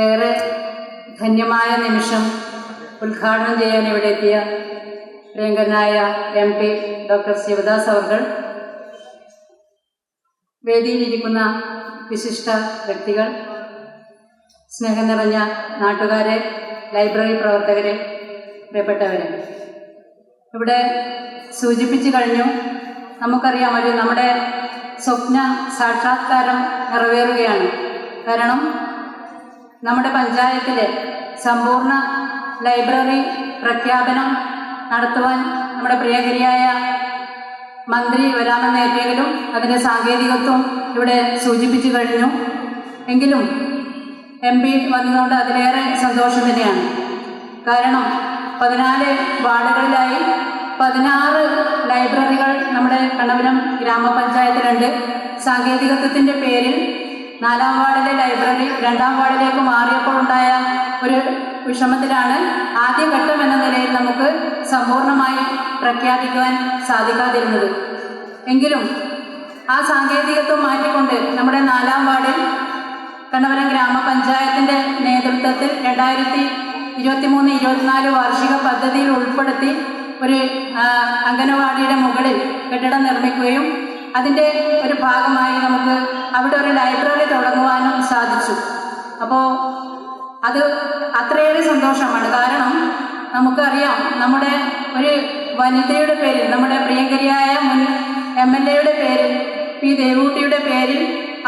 ഏറെ ധന്യമായ നിമിഷം ഉദ്ഘാടനം ചെയ്യാൻ ഇവിടെ എത്തിയ പ്രിയങ്കരനായ MP ഡോക്ടർ ശിവദാസ് അവർ, വേദിയിലിരിക്കുന്ന വിശിഷ്ട വ്യക്തികൾ, സ്നേഹം നിറഞ്ഞ നാട്ടുകാരെ, ലൈബ്രറി പ്രവർത്തകരെ, പ്രിയപ്പെട്ടവരെ, ഇവിടെ സൂചിപ്പിച്ചു കഴിഞ്ഞു. നമുക്കറിയാം, നമ്മുടെ സ്വപ്ന സാക്ഷാത്കാരം നിറവേറുകയാണ്. കാരണം നമ്മുടെ പഞ്ചായത്തിലെ സമ്പൂർണ്ണ ലൈബ്രറി പ്രഖ്യാപനം നടത്തുവാൻ നമ്മുടെ പ്രിയങ്കരിയായ മന്ത്രി വരാമെന്നേറ്റെങ്കിലും അതിൻ്റെ സാങ്കേതികത്വം ഇവിടെ സൂചിപ്പിച്ചു കഴിഞ്ഞു. എങ്കിലും MP വന്നതുകൊണ്ട് അതിലേറെ സന്തോഷം തന്നെയാണ്. കാരണം 14 വാർഡുകളിലായി 16 ലൈബ്രറികൾ നമ്മുടെ കണ്ണപുരം ഗ്രാമപഞ്ചായത്തിലുണ്ട്. സാങ്കേതികത്വത്തിൻ്റെ പേരിൽ 4ാം വാർഡിലെ ലൈബ്രറി 2ാം വാർഡിലേക്ക് മാറിയപ്പോഴുണ്ടായ ഒരു വിഷമത്തിലാണ് ആദ്യഘട്ടം എന്ന നിലയിൽ നമുക്ക് സമ്പൂർണ്ണമായി പ്രഖ്യാപിക്കുവാൻ സാധിക്കാതിരുന്നത്. എങ്കിലും ആ സാങ്കേതികത്വം മാറ്റിക്കൊണ്ട് നമ്മുടെ 4ാം വാർഡിൽ കണ്ണപുരം ഗ്രാമപഞ്ചായത്തിൻ്റെ നേതൃത്വത്തിൽ 2023-24 വാർഷിക പദ്ധതിയിൽ ഉൾപ്പെടുത്തി ഒരു അംഗനവാടിയുടെ മുകളിൽ കെട്ടിടം നിർമ്മിക്കുകയും അതിൻ്റെ ഒരു ഭാഗമായി നമുക്ക് അവിടെ ഒരു ലൈബ്രറി തുടങ്ങുവാനും സാധിച്ചു. അപ്പോൾ അത് അത്രയേറെ സന്തോഷമാണ്. കാരണം നമുക്കറിയാം, നമ്മുടെ ഒരു വനിതയുടെ പേരിൽ, നമ്മുടെ പ്രിയങ്കരിയായ മുൻ MLA പേരിൽ, P. ദേവൂട്ടിയുടെ പേരിൽ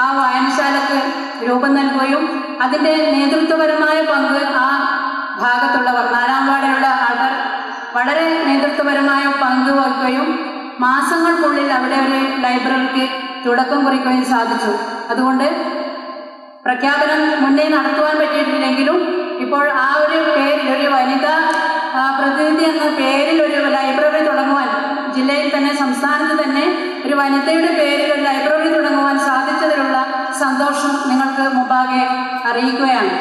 ആ വായനശാലക്ക് രൂപം നൽകുകയും അതിൻ്റെ നേതൃത്വപരമായ പങ്ക് ആ ഭാഗത്തുള്ളവർ, 4ാം വാർഡിലുള്ള ആൾക്കാർ വളരെ നേതൃത്വപരമായ പങ്ക് വഹിക്കുകയും മാസങ്ങൾക്കുള്ളിൽ അവിടെ ഒരു ലൈബ്രറിക്ക് തുടക്കം കുറിക്കുകയും സാധിച്ചു. അതുകൊണ്ട് പ്രഖ്യാപനം മുന്നേ നടത്തുവാൻ പറ്റിയിട്ടില്ലെങ്കിലും ഇപ്പോൾ ആ ഒരു പേരിൽ, ഒരു വനിതാ പ്രതിനിധി എന്ന പേരിൽ ഒരു ലൈബ്രറി തുടങ്ങുവാൻ, ജില്ലയിൽ തന്നെ സംസ്ഥാനത്ത് തന്നെ ഒരു വനിതയുടെ പേരിൽ ഒരു ലൈബ്രറി തുടങ്ങുവാൻ സാധിച്ചതിലുള്ള സന്തോഷം നിങ്ങൾക്ക് മുമ്പാകെ അറിയിക്കുകയാണ്.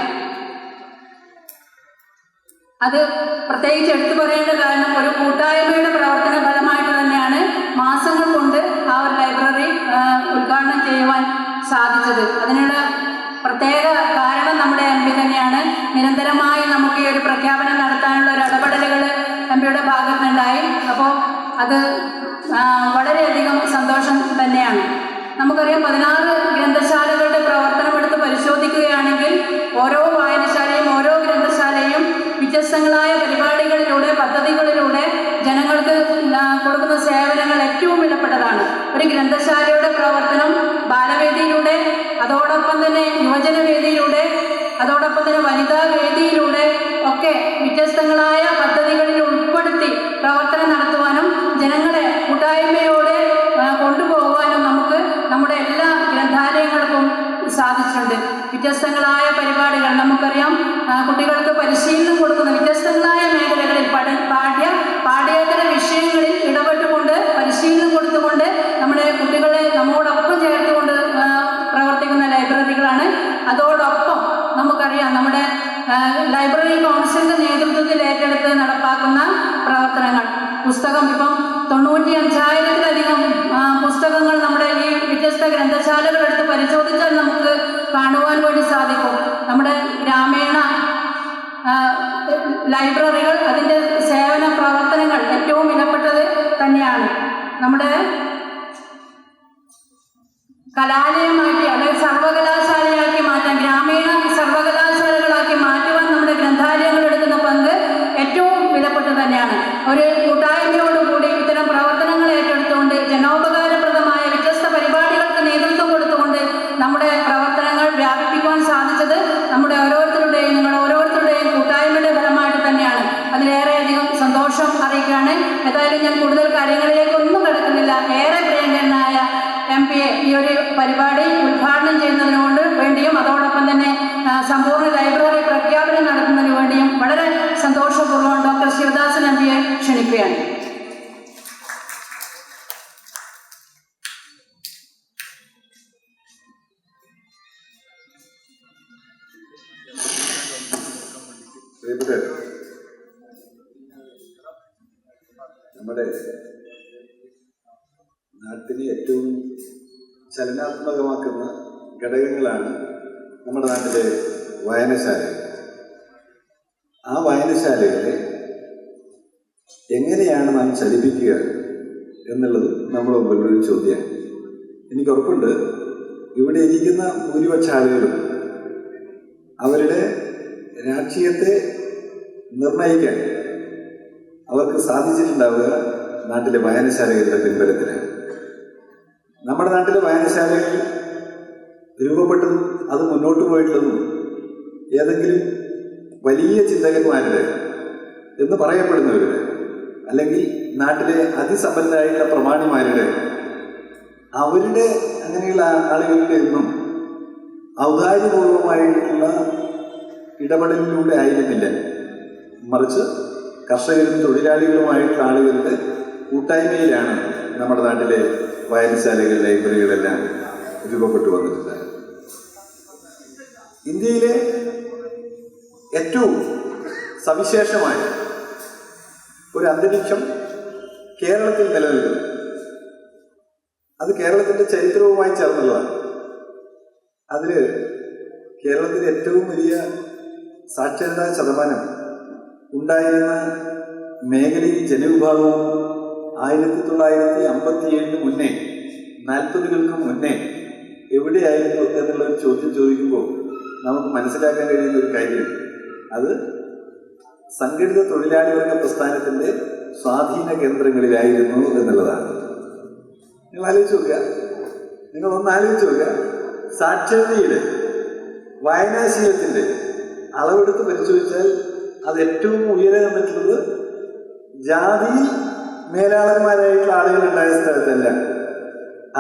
അത് പ്രത്യേകിച്ച് എടുത്തു പറയേണ്ട കാരണം ഒരു കൂട്ടായ്മയുടെ പ്രവർത്തന ഫലമായിട്ട് തന്നെയാണ് മാസങ്ങൾ കൊണ്ട് ആ ഒരു ലൈബ്രറി ഉദ്ഘാടനം ചെയ്യുവാൻ സാധിച്ചത്. അതിനുള്ള പ്രത്യേക കാരണം നമ്മുടെ MP തന്നെയാണ്. നിരന്തരമായി നമുക്ക് ഈ ഒരു പ്രഖ്യാപനം നടത്താനുള്ള ഒരു ഇടപെടലുകൾ MPയുടെ ഭാഗത്തുനിന്നുണ്ടായി. അപ്പോൾ അത് വളരെയധികം സന്തോഷം തന്നെയാണ്. നമുക്കറിയാം, 16 ഗ്രന്ഥശാലകളുടെ പ്രവർത്തനം എടുത്ത് പരിശോധിക്കുകയാണെങ്കിൽ ഓരോ വായനശാലയും ഓരോ ഗ്രന്ഥശാലയും വ്യത്യസ്തങ്ങളായ പരിപാടികളിലൂടെ, പദ്ധതികളിലൂടെ ജനങ്ങൾക്ക് കൊടുക്കുന്ന സേവനങ്ങൾ ഏറ്റവും വിലപ്പെട്ടതാണ്. ഒരു ഗ്രന്ഥശാലയുടെ പ്രവർത്തനം ബാലവേദിയിലൂടെ, അതോടൊപ്പം തന്നെ യുവജനവേദിയിലൂടെ, അതോടൊപ്പം തന്നെ വനിതാ വേദിയിലൂടെ ഒക്കെ വ്യത്യസ്തങ്ങളായ പദ്ധതികളിൽ ഉൾപ്പെടുത്തി പ്രവർത്തനം നടത്തുവാനും ജനങ്ങളെ കൂട്ടായ്മയോടെ കൊണ്ടുപോകുവാനും നമുക്ക് നമ്മുടെ എല്ലാ ഗ്രന്ഥാലയങ്ങൾക്കും സാധിച്ചിട്ടുണ്ട്. വ്യത്യസ്തങ്ങളായ പരിപാടികൾ നമുക്കറിയാം, കുട്ടികൾക്ക് പരിശീലനം കൊടുക്കുന്ന വ്യത്യസ്തങ്ങളായ മേഖലകളിൽ പാഠ്യേതര വിഷയങ്ങളിൽ ഇടപെട്ടുകൊണ്ട് പരിശീലനം കൊടുത്തുകൊണ്ട് നമ്മുടെ കുട്ടികളെ നമ്മോടൊപ്പം ചേർത്തുകൊണ്ട് പ്രവർത്തിക്കുന്ന ലൈബ്രറികളാണ്. അതോടൊപ്പം നമുക്കറിയാം, നമ്മുടെ ലൈബ്രറി കൗൺസിലിൻ്റെ നേതൃത്വത്തിൽ ഏറ്റെടുത്ത് നടപ്പാക്കുന്ന പ്രവർത്തനങ്ങൾ, പുസ്തകം, ഇപ്പം 95,000-ലധികം പുസ്തകങ്ങൾ നമ്മുടെ ഈ വ്യത്യസ്ത ഗ്രന്ഥശാലകൾ എടുത്ത് പരിശോധിച്ചാൽ നമുക്ക് കാണുവാൻ വേണ്ടി സാധിക്കും. നമ്മുടെ ഗ്രാമീണ ലൈബ്രറികൾ, അതിൻ്റെ സേവന പ്രവർത്തനങ്ങൾ ഏറ്റവും വിലപ്പെട്ടത് തന്നെയാണ്. നമ്മുടെ കലാലയമാക്കി, അല്ലെങ്കിൽ സർവകലാശാലയാക്കി മാറ്റാൻ, ഗ്രാമീണ സർവകലാശാലകളാക്കി മാറ്റുവാൻ നമ്മുടെ ഗ്രന്ഥാലയങ്ങൾ എടുക്കുന്ന പങ്ക് ഏറ്റവും വിലപ്പെട്ടത് തന്നെയാണ്. ഒരു കൂട്ടായ്മയോടുകൂടി ഇത്തരം പ്രവർത്തനങ്ങൾ ഏറ്റെടുത്തുകൊണ്ട് ജനോപകാരപ്രദമായ വ്യത്യസ്ത പരിപാടികൾക്ക് നേതൃത്വം കൊടുത്തുകൊണ്ട് നമ്മുടെ പ്രവർത്തനങ്ങൾ വ്യാപിപ്പിക്കുവാൻ സാധിച്ചത് നമ്മുടെ ഓരോരുത്തരുടെയും, നിങ്ങളുടെ ഓരോരുത്തരുടെയും കൂട്ടായ്മയുടെ ഫലമായിട്ട് തന്നെയാണ്. അതിലേറെയധികം സന്തോഷം അറിയിക്കുകയാണ്. ഏതായാലും ഞാൻ കൂടുതൽ കാര്യങ്ങളിലേക്കൊന്നും കിടക്കുന്നില്ല. ഏറെ പ്രിയങ്കരനായ MPയെ ഈ ഒരു പരിപാടി ഉദ്ഘാടനം ചെയ്യുന്നതിനോട് വേണ്ടിയും അതോടൊപ്പം തന്നെ സമ്പൂർണ്ണ ലൈബ്രറി പ്രഖ്യാപനം നടത്തുന്നതിന് വേണ്ടിയും വളരെ സന്തോഷപൂർവ്വം ഡോക്ടർ ശിവദാസൻ MPയെ ക്ഷണിക്കുകയാണ്. നമ്മുടെ നാട്ടിനെ ഏറ്റവും ചലനാത്മകമാക്കുന്ന ഘടകങ്ങളാണ് നമ്മുടെ നാട്ടിലെ വായനശാലകൾ. ആ വായനശാലകളെ എങ്ങനെയാണ് നാം ചലിപ്പിക്കുക എന്നുള്ളത് നമ്മുടെ മുമ്പിലൊരു ചോദ്യമാണ്. എനിക്ക് ഉറപ്പുണ്ട് ഇവിടെ ഇരിക്കുന്ന ഭൂരിപക്ഷ ആളുകളും അവരുടെ രാഷ്ട്രീയത്തെ നിർണയിക്കാൻ അവർക്ക് സാധിച്ചിട്ടുണ്ടാവുക നാട്ടിലെ വായനശാലകളുടെ പിൻബലത്തിലാണ്. നമ്മുടെ നാട്ടിലെ വായനശാലകൾ രൂപപ്പെട്ടതും അത് മുന്നോട്ട് പോയിട്ടുള്ളതും ഏതെങ്കിലും വലിയ ചിന്തകന്മാരുടെ എന്ന് പറയപ്പെടുന്നവരുടെ അല്ലെങ്കിൽ നാട്ടിലെ അതിസമ്പന്നരായിട്ടുള്ള പ്രമാണിമാരുടെ അവരുടെ അങ്ങനെയുള്ള ആളുകളുടെ ഒന്നും ഔദാര്യപൂർവമായിട്ടുള്ള ഇടപെടലിലൂടെ ആയിരുന്നില്ല, മറിച്ച് കർഷകരും തൊഴിലാളികളുമായിട്ടുള്ള ആളുകളുടെ കൂട്ടായ്മയിലാണ് നമ്മുടെ നാട്ടിലെ വായനശാലകൾ, ലൈബ്രറികളെല്ലാം രൂപപ്പെട്ടു വന്നിട്ടുണ്ട്. ഇന്ത്യയിലെ ഏറ്റവും സവിശേഷമായ ഒരു അന്തരീക്ഷം കേരളത്തിൽ നിലനിൽക്കുന്നു. അത് കേരളത്തിൻ്റെ ചരിത്രവുമായി ചേർന്നുള്ളതാണ്. അതിൽ കേരളത്തിലെ ഏറ്റവും വലിയ സാക്ഷരതാ ശതമാനം ഉണ്ടായിരുന്ന മേഖലയിൽ ജനവിഭാഗവും 1957 മുന്നേ 40-കൾക്ക് മുന്നേ എവിടെയായിരുന്നു എന്നുള്ളൊരു ചോദ്യം ചോദിക്കുമ്പോൾ നമുക്ക് മനസ്സിലാക്കാൻ കഴിയുന്ന ഒരു കാര്യം അത് സംഘടിത തൊഴിലാളി വർഗ പ്രസ്ഥാനത്തിൻ്റെ സ്വാധീന കേന്ദ്രങ്ങളിലായിരുന്നു എന്നുള്ളതാണ്. നിങ്ങൾ ആലോചിച്ച് നോക്കുക, നിങ്ങളൊന്ന് ആലോചിച്ച് നോക്കുക, സാക്ഷരതയുടെ വായനാശീലത്തിൻ്റെ അളവെടുത്ത് പരിശോധിച്ചാൽ അത് ഏറ്റവും ഉയരെ നിന്നിട്ടുള്ളത് ജാതിയിൽ മേലാളന്മാരായിട്ടുള്ള ആളുകളുണ്ടായ സ്ഥലത്തല്ല,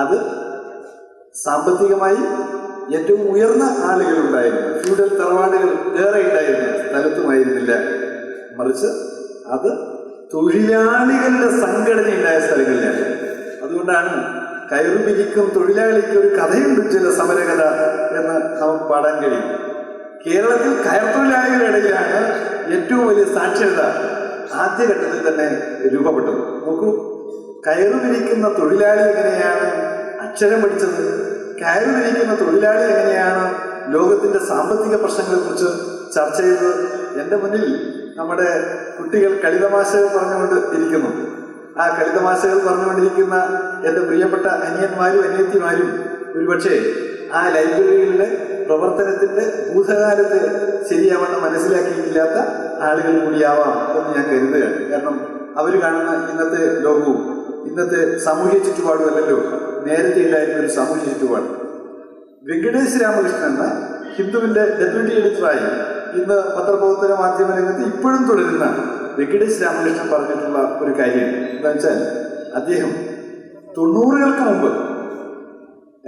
അത് സാമ്പത്തികമായി ഏറ്റവും ഉയർന്ന ആളുകളുണ്ടായിരുന്നു, ഫ്യൂഡൽ തറവാടുകൾ ഏറെ ഉണ്ടായിരുന്ന സ്ഥലത്തുമായിരുന്നില്ല, മറിച്ച് അത് തൊഴിലാളികളുടെ സംഘടന ഉണ്ടായ സ്ഥലങ്ങളിലാണ്. അതുകൊണ്ടാണ് കയറുപിരിക്കും തൊഴിലാളിക്ക് ഒരു കഥയുണ്ട്, ചില സമരകഥ എന്ന് നമുക്ക് പാടാൻ കഴിയും. കേരളത്തിൽ കയർ തൊഴിലാളികളുടെ ഇടയിലാണ് ഏറ്റവും വലിയ സാക്ഷരത ആദ്യഘട്ടത്തിൽ തന്നെ രൂപപ്പെട്ടത്. നോക്കൂ, കയറുപിരിക്കുന്ന തൊഴിലാളി എങ്ങനെയാണ് അക്ഷരം പഠിച്ചത്, കയറുപിരിക്കുന്ന തൊഴിലാളി എങ്ങനെയാണ് ലോകത്തിന്റെ സാമ്പത്തിക പ്രശ്നങ്ങളെക്കുറിച്ച് ചർച്ച ചെയ്തത്. എൻ്റെ മുന്നിൽ നമ്മുടെ കുട്ടികൾ കളിതമാശകൾ പറഞ്ഞുകൊണ്ട് ഇരിക്കുന്നു. ആ കളിതമാശകൾ പറഞ്ഞുകൊണ്ടിരിക്കുന്ന എൻ്റെ പ്രിയപ്പെട്ട അനിയന്മാരും അനിയത്തിമാരും ഒരുപക്ഷെ ആ ലൈബ്രറികളുടെ പ്രവർത്തനത്തിന്റെ ഭൂതകാലത്ത് ശരിയാവണ്ണം മനസ്സിലാക്കിയിട്ടില്ലാത്ത ആളുകൾ കൂടിയാവാം എന്ന് ഞാൻ കരുതുകയാണ്. കാരണം അവർ കാണുന്ന ഇന്നത്തെ ലോകവും ഇന്നത്തെ സാമൂഹ്യ ചുറ്റുപാടും അല്ലല്ലോ നേരത്തെ ഉണ്ടായിരുന്ന ഒരു സാമൂഹ്യ ചുറ്റുപാട്. വെങ്കടേശ് രാമകൃഷ്ണൻ എന്ന ഹിന്ദുവിന്റെ ഡെപ്യൂട്ടി എഡിറ്ററായി ഇന്ന് പത്രപ്രവർത്തന മാധ്യമ രംഗത്ത് ഇപ്പോഴും തുടരുന്ന വെങ്കടേശ് രാമകൃഷ്ണൻ പറഞ്ഞിട്ടുള്ള ഒരു കാര്യം എന്താ വെച്ചാൽ, അദ്ദേഹം 90-കൾക്ക് മുമ്പ്,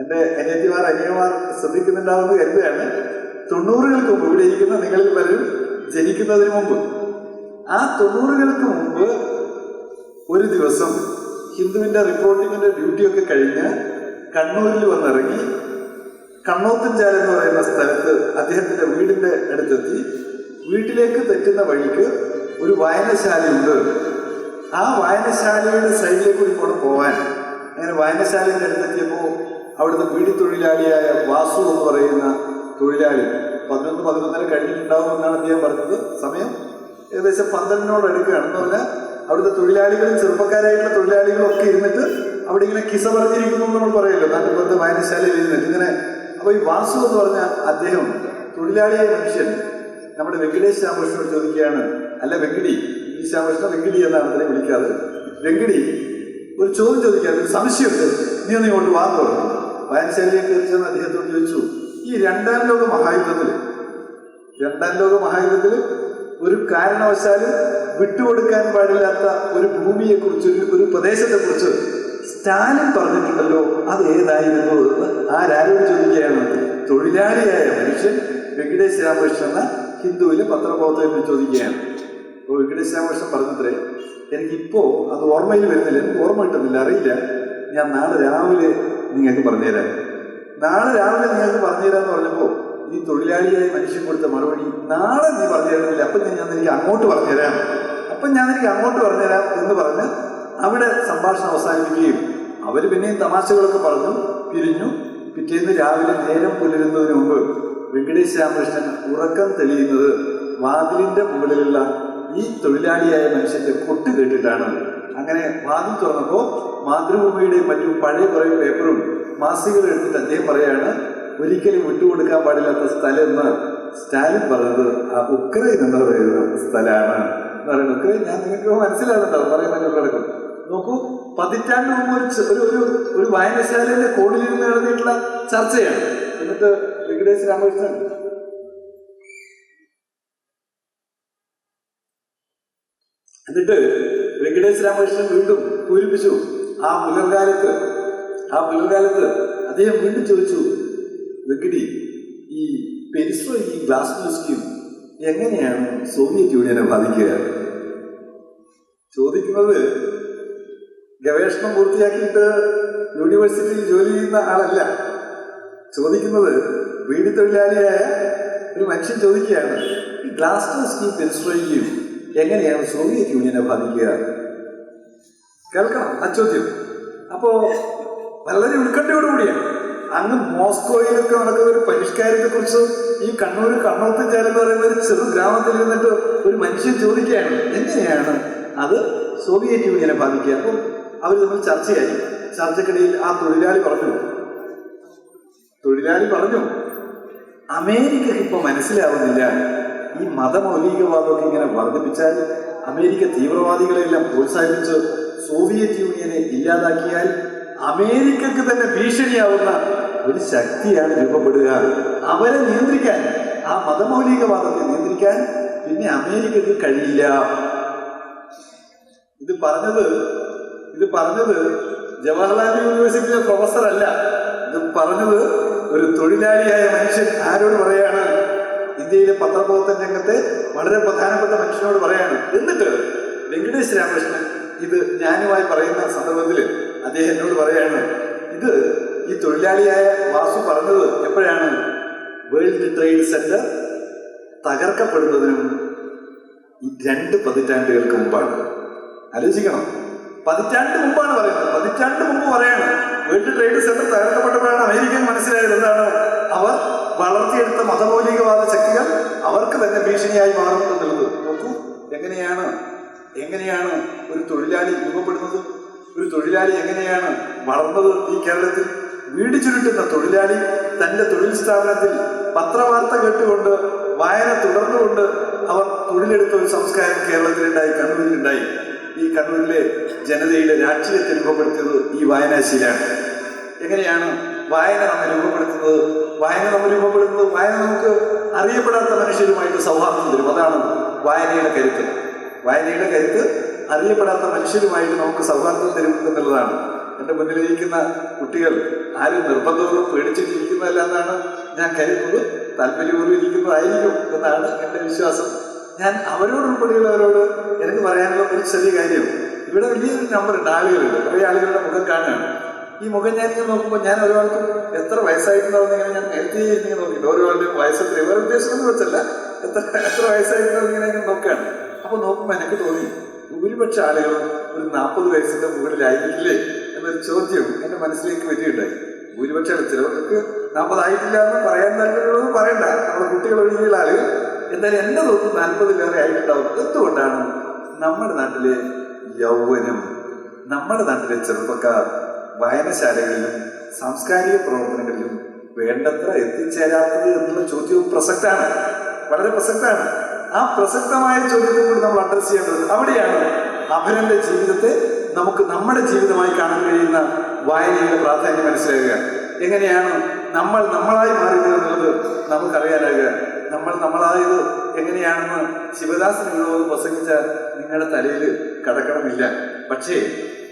എൻ്റെ അനിയത്തിമാർ അനിയന്മാർ ശ്രദ്ധിക്കുന്നുണ്ടാവുമെന്ന് കരുതുകയാണ്, 90-കൾക്ക് മുമ്പ്, ഇവിടെ ഇരിക്കുന്ന നിങ്ങളിൽ പലരും ജനിക്കുന്നതിന് മുമ്പ്, ആ 90-കൾക്ക് മുമ്പ് ഒരു ദിവസം ഹിന്ദുവിൻ്റെ റിപ്പോർട്ടിങ്ങിൻ്റെ ഡ്യൂട്ടിയൊക്കെ കഴിഞ്ഞ് കണ്ണൂരിൽ വന്നിറങ്ങി കണ്ണോത്തൻചാൽ എന്ന് പറയുന്ന സ്ഥലത്ത് അദ്ദേഹത്തിൻ്റെ വീടിൻ്റെ അടുത്തെത്തി. വീട്ടിലേക്ക് തെറ്റുന്ന വഴിക്ക് ഒരു വായനശാലയുണ്ട്, ആ വായനശാലയുടെ സൈഡിലേക്ക് കൂടി കൊണ്ട് പോകാൻ. അങ്ങനെ വായനശാലയുടെ അടുത്തെത്തിയപ്പോൾ അവിടുത്തെ പീഡി തൊഴിലാളിയായ വാസു എന്ന് പറയുന്ന തൊഴിലാളി 11-11:30 കഴിഞ്ഞിട്ടുണ്ടാവുമെന്നാണ് അദ്ദേഹം പറഞ്ഞത്. സമയം ഏകദേശം 12-നോട് അടുക്കുകയാണെന്ന് പറഞ്ഞാൽ അവിടുത്തെ തൊഴിലാളികളും ചെറുപ്പക്കാരായിട്ടുള്ള തൊഴിലാളികളും ഒക്കെ ഇരുന്നിട്ട് അവിടെ ഇങ്ങനെ കിസ പറഞ്ഞിരിക്കുന്നു എന്ന് നമ്മൾ പറയുമല്ലോ, നാട്ടിൽ വായനശാലയിൽ ഇരുന്നിട്ട് ഇങ്ങനെ. അപ്പോൾ ഈ വാസു എന്ന് പറഞ്ഞ അദ്ദേഹം തൊഴിലാളിയായ മനുഷ്യൻ നമ്മുടെ വെങ്കടേശ് രാമകൃഷ്ണനോട് ചോദിക്കുകയാണ്, അല്ല വെങ്കടി, ഈ രാമകൃഷ്ണൻ വെങ്കടി എന്നാണ് അതിനെ വിളിക്കാറ്, വെങ്കടി ഒരു ചോദ്യം ചോദിക്കാറ്, ഒരു സംശയമുണ്ട്, നീ ഒന്ന് ഇങ്ങോട്ട് വാന്ന് പറഞ്ഞു. വായനശാലയിലേക്ക് കയറിച്ചെന്ന് അദ്ദേഹത്തോട് ചോദിച്ചു, ഈ രണ്ടാം ലോക മഹായുദ്ധത്തിൽ ഒരു കാരണവശാലും വിട്ടുകൊടുക്കാൻ പാടില്ലാത്ത ഒരു ഭൂമിയെക്കുറിച്ച്, ഒരു പ്രദേശത്തെക്കുറിച്ച് സ്റ്റാലിൻ പറഞ്ഞിട്ടുണ്ടല്ലോ, അത് ഏതായിരുന്നു എന്ന് ആരോട് ചോദിക്കുകയാണ്? തൊഴിലാളിയായ മനുഷ്യൻ വെങ്കടേശ് രാമകൃഷ്ണൻ എന്ന ഹിന്ദുവിലെ പത്രപ്രവർത്തകരോട് ചോദിക്കുകയാണ്. അപ്പോൾ വെങ്കടേശ് രാമകൃഷ്ണൻ പറഞ്ഞത്രേ, എനിക്കിപ്പോൾ അത് ഓർമ്മയിൽ വരുന്നില്ല, എനിക്ക് ഓർമ്മ കിട്ടുന്നില്ല, അറിയില്ല, ഞാൻ നാളെ രാവിലെ നിങ്ങൾക്ക് പറഞ്ഞുതരാം. നാളെ രാവിലെ നിങ്ങൾക്ക് പറഞ്ഞുതരാമെന്ന് പറഞ്ഞപ്പോൾ ഈ തൊഴിലാളിയായ മനുഷ്യൻ കൊടുത്ത മറുപടി, നാളെ നീ പറഞ്ഞു തരുന്നില്ല, അപ്പം ഞാൻ എനിക്ക് അങ്ങോട്ട് പറഞ്ഞുതരാം എന്ന് പറഞ്ഞ് അവിടെ സംഭാഷണം അവസാനിപ്പിക്കുകയും അവർ പിന്നെയും തമാശകളൊക്കെ പറഞ്ഞു പിരിഞ്ഞു. പിറ്റേന്ന് രാവിലെ നേരം പുലരുന്നതിന് മുമ്പ് വെങ്കടേശ് രാമകൃഷ്ണൻ ഉറക്കം തെളിയുന്നത് വാതിലിന്റെ മുകളിലുള്ള ഈ തൊഴിലാളിയായ മനുഷ്യന്റെ കൊട്ട് കേട്ടിട്ടാണ്. അങ്ങനെ വാതിൽ തുറന്നപ്പോൾ മാതൃഭൂമിയുടെയും മറ്റും പഴയ കുറേ പേപ്പറും മാസികകളും എടുത്തിട്ട് അദ്ദേഹം പറയാണ്, ഒരിക്കലും വിട്ടുകൊടുക്കാൻ പാടില്ലാത്ത സ്ഥലം എന്ന് സ്റ്റാലിൻ പറഞ്ഞത് ആ ഉക്രൈൻ എന്ന് പറയുന്ന സ്ഥലമാണ് എന്ന് പറയുന്നത്. ഉക്രൈൻ ഞാൻ നിങ്ങൾക്ക് മനസ്സിലാകുന്നുണ്ടാവും പറയുന്ന ഉള്ളടക്കം. നോക്കൂ, പതിറ്റാണ്ട് മുമ്പ് ഒരു വായനശാലയിലെ കോണിലിരുന്ന് നടന്നിട്ടുള്ള ചർച്ചയാണ്. എന്നിട്ട് വെങ്കടേശ് രാമകൃഷ്ണൻ വീണ്ടും പൂരിപ്പിച്ചു. ആ പുലർകാലത്ത് അദ്ദേഹം വീണ്ടും ചോദിച്ചു, വെങ്കടി, ഈ പെരിസ്ട്രോയ്ക്കും ഗ്ലാസ്നോസ്കിയും എങ്ങനെയാണ് സോവിയറ്റ് യൂണിയനെ ബാധിക്കുക? ചോദിക്കുന്നത് ഗവേഷണം പൂർത്തിയാക്കിയിട്ട് യൂണിവേഴ്സിറ്റിയിൽ ജോലി ചെയ്യുന്ന ആളല്ല, ചോദിക്കുന്നത് വീട് തൊഴിലാളിയായ ഒരു മനുഷ്യൻ ചോദിക്കുകയാണ്, ഈ ഗ്ലാസ്നോസ്കിയും പെരിസ്ട്രോയ്ക്കും എങ്ങനെയാണ് സോവിയറ്റ് യൂണിയനെ ബാധിക്കുക? കേൾക്കണം ആ ചോദ്യം. അപ്പോ വളരെ ഉത്കണ്ഠയോടുകൂടിയാണ്. അങ്ങ് മോസ്കോയിലൊക്കെ നടക്കുന്ന ഒരു പരിഷ്കാരത്തെ കുറിച്ച് ഈ കണ്ണൂർത്തുംചാൽ എന്ന് പറയുന്ന ഒരു ചെറു ഗ്രാമത്തിൽ നിന്നിട്ട് ഒരു മനുഷ്യൻ ചോദിക്കുകയാണ്, എങ്ങനെയാണ് അത് സോവിയറ്റ് യൂണിയനെ ബാധിക്കുക? അപ്പം അവർ തമ്മിൽ ചർച്ചയായി. ചർച്ചക്കിടയിൽ ആ തൊഴിലാളി പറഞ്ഞു, അമേരിക്കക്ക് ഇപ്പൊ മനസ്സിലാവുന്നില്ല, ഈ മതമൗലികവാദമൊക്കെ ഇങ്ങനെ വർദ്ധിപ്പിച്ചാൽ, അമേരിക്ക തീവ്രവാദികളെല്ലാം പ്രോത്സാഹിപ്പിച്ച് സോവിയറ്റ് യൂണിയനെ ഇല്ലാതാക്കിയാൽ അമേരിക്കക്ക് തന്നെ ഭീഷണിയാവുന്ന ഒരു ശക്തിയാണ് രൂപപ്പെടുക. അവരെ നിയന്ത്രിക്കാൻ, ആ മതമൗലികവാദത്തെ നിയന്ത്രിക്കാൻ പിന്നെ അമേരിക്കക്ക് കഴിയില്ല. ഇത് പറഞ്ഞത് ജവഹർലാൽ യൂണിവേഴ്സിറ്റിയിലെ പ്രൊഫസർ അല്ല, ഇത് പറഞ്ഞത് ഒരു തൊഴിലാളിയായ മനുഷ്യൻ. ആരോട് പറയാണ്? ഇന്ത്യയിലെ പത്രപ്രവർത്തന രംഗത്തെ വളരെ പ്രധാനപ്പെട്ട മനുഷ്യനോട് പറയാണ്. എന്നിട്ട് വെങ്കടേശ് രാമകൃഷ്ണൻ ഇത് ഞാനുമായി പറയുന്ന സന്ദർഭത്തിൽ അദ്ദേഹം എന്നോട് പറയാണ്, ഇത് ഈ തൊഴിലാളിയായ വാസു പറഞ്ഞത് എപ്പോഴാണ്? വേൾഡ് ട്രേഡ് സെന്റർ തകർക്കപ്പെടുന്നതിനും 2 പതിറ്റാണ്ടുകൾക്ക് മുമ്പാണ്. ആലോചിക്കണം, പതിറ്റാണ്ട് മുമ്പാണ് പറയുന്നത്. പതിറ്റാണ്ട് മുമ്പ് പറയാണ് വേൾഡ് ട്രേഡ് സെന്റർ തകർക്കപ്പെട്ടപ്പോഴാണ് അമേരിക്കൻ മനസ്സിലായത് എന്താണ്, അവർ വളർത്തിയെടുത്ത മതമൗലികവാദ ശക്തികൾ അവർക്ക് തന്നെ ഭീഷണിയായി മാറും എന്നുള്ളത്. നോക്കൂ, എങ്ങനെയാണ് ഒരു തൊഴിലാളി രൂപപ്പെടുന്നത്, ഒരു തൊഴിലാളി എങ്ങനെയാണ് വളർന്നത് ഈ കേരളത്തിൽ. വീട് ചുരുട്ടുന്ന തൊഴിലാളി തന്റെ തൊഴിൽ സ്ഥാപനത്തിൽ പത്രവാർത്ത കേട്ടുകൊണ്ട് വായന തുടർന്നുകൊണ്ട് അവർ തൊഴിലെടുത്ത ഒരു സംസ്കാരം കേരളത്തിലുണ്ടായി, കണ്ണൂരിലുണ്ടായി. ഈ കണ്ണൂരിലെ ജനതയുടെ രാഷ്ട്രീയത്തെ രൂപപ്പെടുത്തിയത് ഈ വായനാശീലാണ്. എങ്ങനെയാണ് വായന നമ്മെ രൂപപ്പെടുത്തുന്നത്? വായന നമുക്ക് അറിയപ്പെടാത്ത മനുഷ്യരുമായിട്ട് സൗഹാർദ്ദം തരും. അതാണ് വായനയുടെ കരുത്ത്. അറിയപ്പെടാത്ത മനുഷ്യരുമായിട്ട് നമുക്ക് സൗഹാർദ്ദം തരും എന്നുള്ളതാണ്. എൻ്റെ മുന്നിലിരിക്കുന്ന കുട്ടികൾ ആരും നിർബന്ധവും പേടിച്ചിട്ടിരിക്കുന്നതല്ല എന്നാണ് ഞാൻ കരുതുന്നത്. താല്പര്യപൂർവ്വം ഇരിക്കുന്നതായിരിക്കും എന്നാണ് എൻ്റെ വിശ്വാസം. ഞാൻ അവരോടുൾപ്പെടെയുള്ളവരോട് എനിക്ക് പറയാനുള്ള ഒരു ചെറിയ കാര്യം, ഇവിടെ വലിയൊരു നമ്പറുണ്ട്, ആളുകളുണ്ട്, കുറേ ആളുകളുടെ മുഖം കാണുകയാണ്. ഈ മുഖം ഞാനിങ്ങനെ നോക്കുമ്പോൾ ഞാൻ ഒരാൾക്കും എത്ര വയസ്സായിട്ടുണ്ടാവുന്ന ഇങ്ങനെ ഞാൻ നേരത്തെ ഇങ്ങനെ നോക്കിയിട്ട് ഓരോരുടെയും വയസ്സെത്ര, വേറെ ഉദ്ദേശമൊന്നും വെച്ചല്ല, എത്ര വയസ്സായിട്ടുണ്ടാവും ഇങ്ങനെ ഞാൻ നോക്കുകയാണ്. അപ്പോൾ നോക്കുമ്പോൾ എനിക്ക് തോന്നി, ഭൂരിപക്ഷ ആളുകൾ ഒരു 40 വയസ്സിന്റെ മുകളിലായിരിക്കില്ലേ എന്നൊരു ചോദ്യം എൻ്റെ മനസ്സിലേക്ക് വരികയുണ്ടായി. ഭൂരിപക്ഷം ചിലവർക്ക് 40 ആയിട്ടില്ല എന്ന് പറയാൻ താല്പര്യമുള്ളത് പറയണ്ട, നമ്മുടെ കുട്ടികൾ ഒഴികെയുള്ള ആളുകൾ. എന്തായാലും എൻ്റെ തോന്നുന്നു 40-ലേറെ ആയിട്ടുണ്ടാവും. എന്തുകൊണ്ടാണ് നമ്മുടെ നാട്ടിലെ യൗവനം, നമ്മുടെ നാട്ടിലെ ചെറുപ്പക്കാർ വായനശാലകളിലും സാംസ്കാരിക പ്രവർത്തനങ്ങളിലും വേണ്ടത്ര എത്തിച്ചേരാത്തത് എന്നുള്ള ചോദ്യവും പ്രസക്തമാണ്, വളരെ പ്രസക്തമാണ്. ആ പ്രസക്തമായ ചോദ്യത്തെ കൂടി നമ്മൾ അഡ്രസ് ചെയ്യേണ്ടത്. അവിടെയാണ് അഭിനന്റെ ജീവിതത്തെ നമുക്ക് നമ്മുടെ ജീവിതമായി കാണാൻ കഴിയുന്ന വായനയുടെ പ്രാധാന്യം മനസ്സിലാക്കുക. എങ്ങനെയാണ് നമ്മൾ നമ്മളായി മാറിയത് എന്നുള്ളത് നമുക്കറിയാനാകുക. നമ്മൾ നമ്മളായത് എങ്ങനെയാണെന്ന് ശിവദാസൻ വിനോദ് പ്രസംഗിച്ച നിങ്ങളുടെ തലയിൽ കടക്കണമില്ല. പക്ഷേ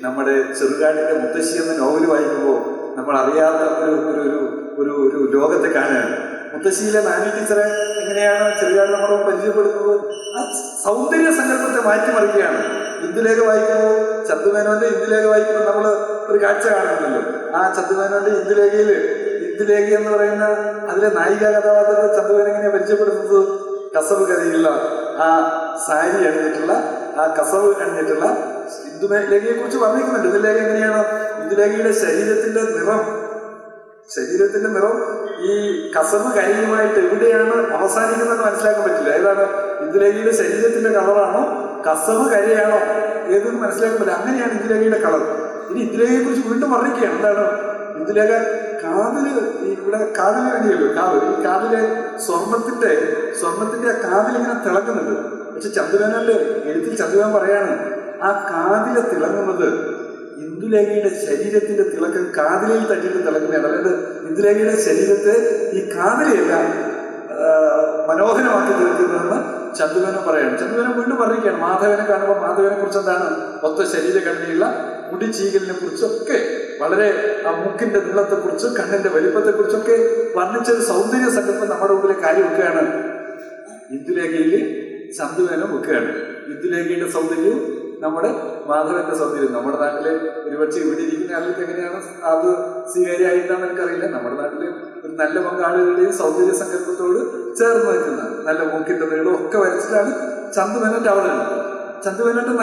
നമ്മുടെ ചെറുകാടിന്റെ മുത്തശ്ശി എന്ന നോവൽ വായിക്കുമ്പോൾ നമ്മൾ അറിയാത്ത ഒരു ലോകത്തെ കാണുകയാണ്. മുത്തശ്ശിയിലെ നാനി ടീച്ചറെ എങ്ങനെയാണ് ചെറുകാട് നമ്മൾ പരിചയപ്പെടുത്തുന്നത്? ആ സൗന്ദര്യ സങ്കല്പത്തെ മാറ്റിമറിക്കുകയാണ്. ഇന്ദുലേഖ വായിക്കുമ്പോൾ, ചന്തുമേനോന്റെ ഇന്ദുലേഖ വായിക്കുമ്പോൾ നമ്മൾ ഒരു കാഴ്ച കാണുന്നുണ്ടല്ലോ. ആ ചന്തുമേനോന്റെ ഇന്ദുലേഖ എന്ന് പറയുന്ന അതിലെ നായിക കഥാപാത്രത്തെ ചന്തുമേനോൻ എങ്ങനെയാണ് പരിചയപ്പെടുത്തുന്നത്? കസവ് കഥയുള്ള ആ സാരി അണിഞ്ഞിട്ടുള്ള, ആ കസവ് അണിഞ്ഞിട്ടുള്ള ഇന്ദുലേഖയെ കുറിച്ച് പറഞ്ഞിരിക്കുന്നുണ്ട്. ഇന്ദുലേഖ എങ്ങനെയാണ്? ഇന്ദുലേഖയുടെ ശരീരത്തിന്റെ നിറം ശരീരത്തിന്റെ നിറം ഈ കസവ് കരിയുമായിട്ട് എവിടെയാണ് അവസാനിക്കുന്നതെന്ന് മനസ്സിലാക്കാൻ പറ്റില്ല. ഏതാണ് ഇന്ദുലേഖയുടെ ശരീരത്തിന്റെ കളറാണോ കസവ് കരിയാണോ ഏതെന്ന് മനസ്സിലാക്കാൻ പറ്റില്ല. അങ്ങനെയാണ് ഇന്ദുലേഖയുടെ കളർ. ഇനി ഇന്ദുലേഖയെ കുറിച്ച് വീണ്ടും വർണ്ണിക്കുകയാണ്. എന്താണ് ഇന്ദുലേഖ കാതില് ഇവിടെ കാതില് വേണ്ടിയല്ലോ ഈ കാതിലെ സ്വർണത്തിന്റെ ആ കാതിലിങ്ങനെ തിളങ്ങുന്നുണ്ട്. പക്ഷെ ചന്ദ്രനാന്റെ എഴുത്തിൽ ചന്ദ്രൻ പറയാണ് ആ കാതിലെ തിളങ്ങുന്നത് ഇന്ദുലേഖയുടെ ശരീരത്തിന്റെ തിളക്കം കാതിലയിൽ തട്ടിയിട്ട് തിളങ്ങുന്നതാണ്. അതായത് ഇന്ദുലേഖയുടെ ശരീരത്തെ ഈ കാതിലെയല്ല മനോഹരമാക്കി തീർക്കുന്നതെന്ന് ചന്ദ്രനും പറയാണ്. ചന്ദ്രനും വീണ്ടും പറയുകയാണ് മാധവനെ കാണുമ്പോൾ മാധവനെ കുറിച്ച് എന്താണ് ഒത്ത ശരീരഘടനയുള്ള മുടിച്ചീകലിനെ കുറിച്ചൊക്കെ വളരെ ആ മൂക്കിന്റെ നീളത്തെക്കുറിച്ച് കണ്ണിന്റെ വലിപ്പത്തെക്കുറിച്ചൊക്കെ വർണ്ണിച്ചൊരു സൗന്ദര്യ സങ്കല്പം നമ്മുടെ മുമ്പിലെ കാര്യം വെക്കുകയാണ്. ഇന്ദുലേഖയിൽ ചന്ദ്രനും വെക്കുകയാണ്. ഇന്ദുലേഖയുടെ സൗന്ദര്യവും നമ്മുടെ മാധവന്റെ സൗന്ദര്യം. നമ്മുടെ നാട്ടില് ഒരുപക്ഷെ ഇവിടെ ഇരിക്കുന്ന ആളുകൾക്ക് എങ്ങനെയാണ് അത് സ്വീകാര്യമായിട്ടാന്ന് എനിക്കറിയില്ല. നമ്മുടെ നാട്ടില് ഒരു നല്ല പങ്കാളികളുടെയും സൗന്ദര്യ സങ്കല്പത്തോട് ചേർന്ന് നിൽക്കുന്ന നല്ല മൂക്കിന്റെ നീളവും ഒക്കെ വരച്ചിട്ടാണ് ചന്തുമേനോന്റെ അവതരണം. ചന്തുമേനോന്റെ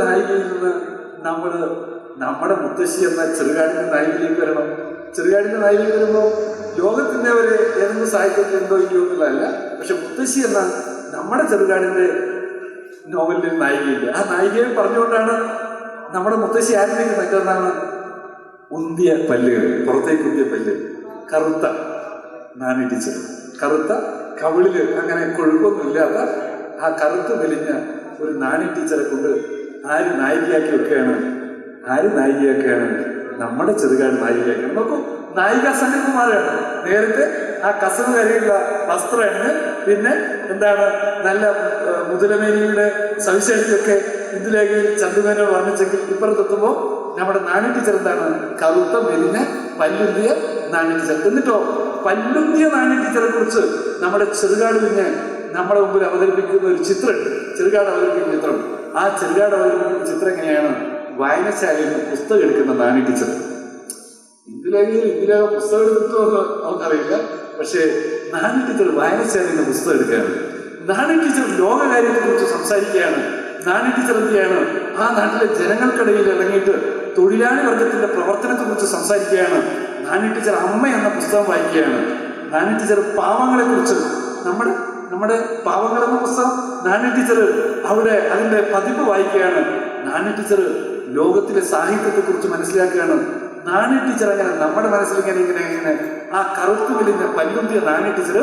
നായികയിൽ നിന്ന് നമ്മുടെ മുത്തശ്ശി എന്ന ചെറുകാടിന്റെ നായികയിലേക്ക് വരണം. ചെറുകാടിന്റെ നായികയിലേക്ക് വരുമ്പോൾ ലോകത്തിന്റെ ഒരു ഏതെങ്കിലും സാഹിത്യത്തിൽ എന്തോ ഇല്ലയോ എന്നുള്ളതല്ല. പക്ഷെ മുത്തശ്ശി എന്ന നമ്മുടെ ചെറുകാടിന്റെ നോവലിന്റെ നായികയില്ല. ആ നായികയെ പറഞ്ഞുകൊണ്ടാണ് നമ്മുടെ മുത്തശ്ശി ആരംഭിക്കുന്നത്. എന്താണ് ഉന്തിയ പല്ലുകൾ, പുറത്തേക്ക് ഉന്തിയ പല്ല്, കറുത്ത നാണിട്ടിച്ചത്, കറുത്ത കവിളില് അങ്ങനെ കൊഴുപ്പൊന്നുമില്ലാത്ത ആ കറുത്ത് മെലിഞ്ഞ ഒരു നാണി ടീച്ചറെ കൊണ്ട് ആര് നായികയാക്കുകയാണ്? നമ്മുടെ ചെറുകാട് നായികയാക്കുകയാണ്. നോക്കൂ, നായിക സങ്കല്പമാരാണ്. നേരത്തെ ആ കസവ് കരയുള്ള വസ്ത്രമാണ്. പിന്നെ എന്താണ് നല്ല മുതലമേനിയുടെ സവിശേഷതയൊക്കെ ഇന്ദുലേഖയിൽ ചന്ദ്രമേനോ വർണ്ണിച്ചെങ്കിൽ ഇപ്പുറത്തെത്തുമ്പോൾ നമ്മുടെ നാണി ടീച്ചർ എന്താണ് കറുത്ത മെലിഞ്ഞ പല്ലുന്തിയ നാണി ടീച്ചർ. എന്നിട്ടോ പല്ലുന്തിയ നാണി ടീച്ചറെ കുറിച്ച് നമ്മുടെ ചെറുകാട് പിന്നെ നമ്മുടെ മുമ്പിൽ അവതരിപ്പിക്കുന്ന ഒരു ചിത്രമുണ്ട്. ചെറുകാട് അവതരിപ്പിക്കുന്ന ചിത്രം. ആ ചെറുകാട് അവതരിപ്പിക്കുന്ന ചിത്രം എങ്ങനെയാണ്? വായനശാലയിൽ നിന്ന് പുസ്തകം എടുക്കുന്ന നാണി ടീച്ചർ. ഇന്ദുലേഖ പുസ്തകം എടുത്തിട്ടോ നമുക്കറിയില്ല. പക്ഷേ നാണി ടീച്ചർ വായനശാലയിൽ നിന്ന് പുസ്തകം എടുക്കുകയാണ്. നാണി ടീച്ചർ ലോകകാര്യത്തെ കുറിച്ച് സംസാരിക്കുകയാണ്. നാണി ടീച്ചർ എന്തിയാണ് ആ നാട്ടിലെ ജനങ്ങൾക്കിടയിൽ ഇറങ്ങിയിട്ട് തൊഴിലാളി വർഗത്തിന്റെ പ്രവർത്തനത്തെ കുറിച്ച് സംസാരിക്കുകയാണ്. നാണി ടീച്ചർ അമ്മ എന്ന പുസ്തകം വായിക്കുകയാണ്. നാണി ടീച്ചർ പാവങ്ങളെ കുറിച്ച് നമ്മുടെ പാവങ്ങളെന്ന പുസ്തകം നാണി ടീച്ചർ അവിടെ അതിന്റെ പതിപ്പ് വായിക്കുകയാണ്. നാണി ടീച്ചർ ലോകത്തിലെ സാഹിത്യത്തെ കുറിച്ച് മനസ്സിലാക്കുകയാണ്. നാണി ടീച്ചർ അങ്ങനെ നമ്മുടെ മനസ്സിലിങ്ങനെ ആ കറുത്തു വലിഞ്ഞ പല്ലുന്തിയ നാണി ടീച്ചർ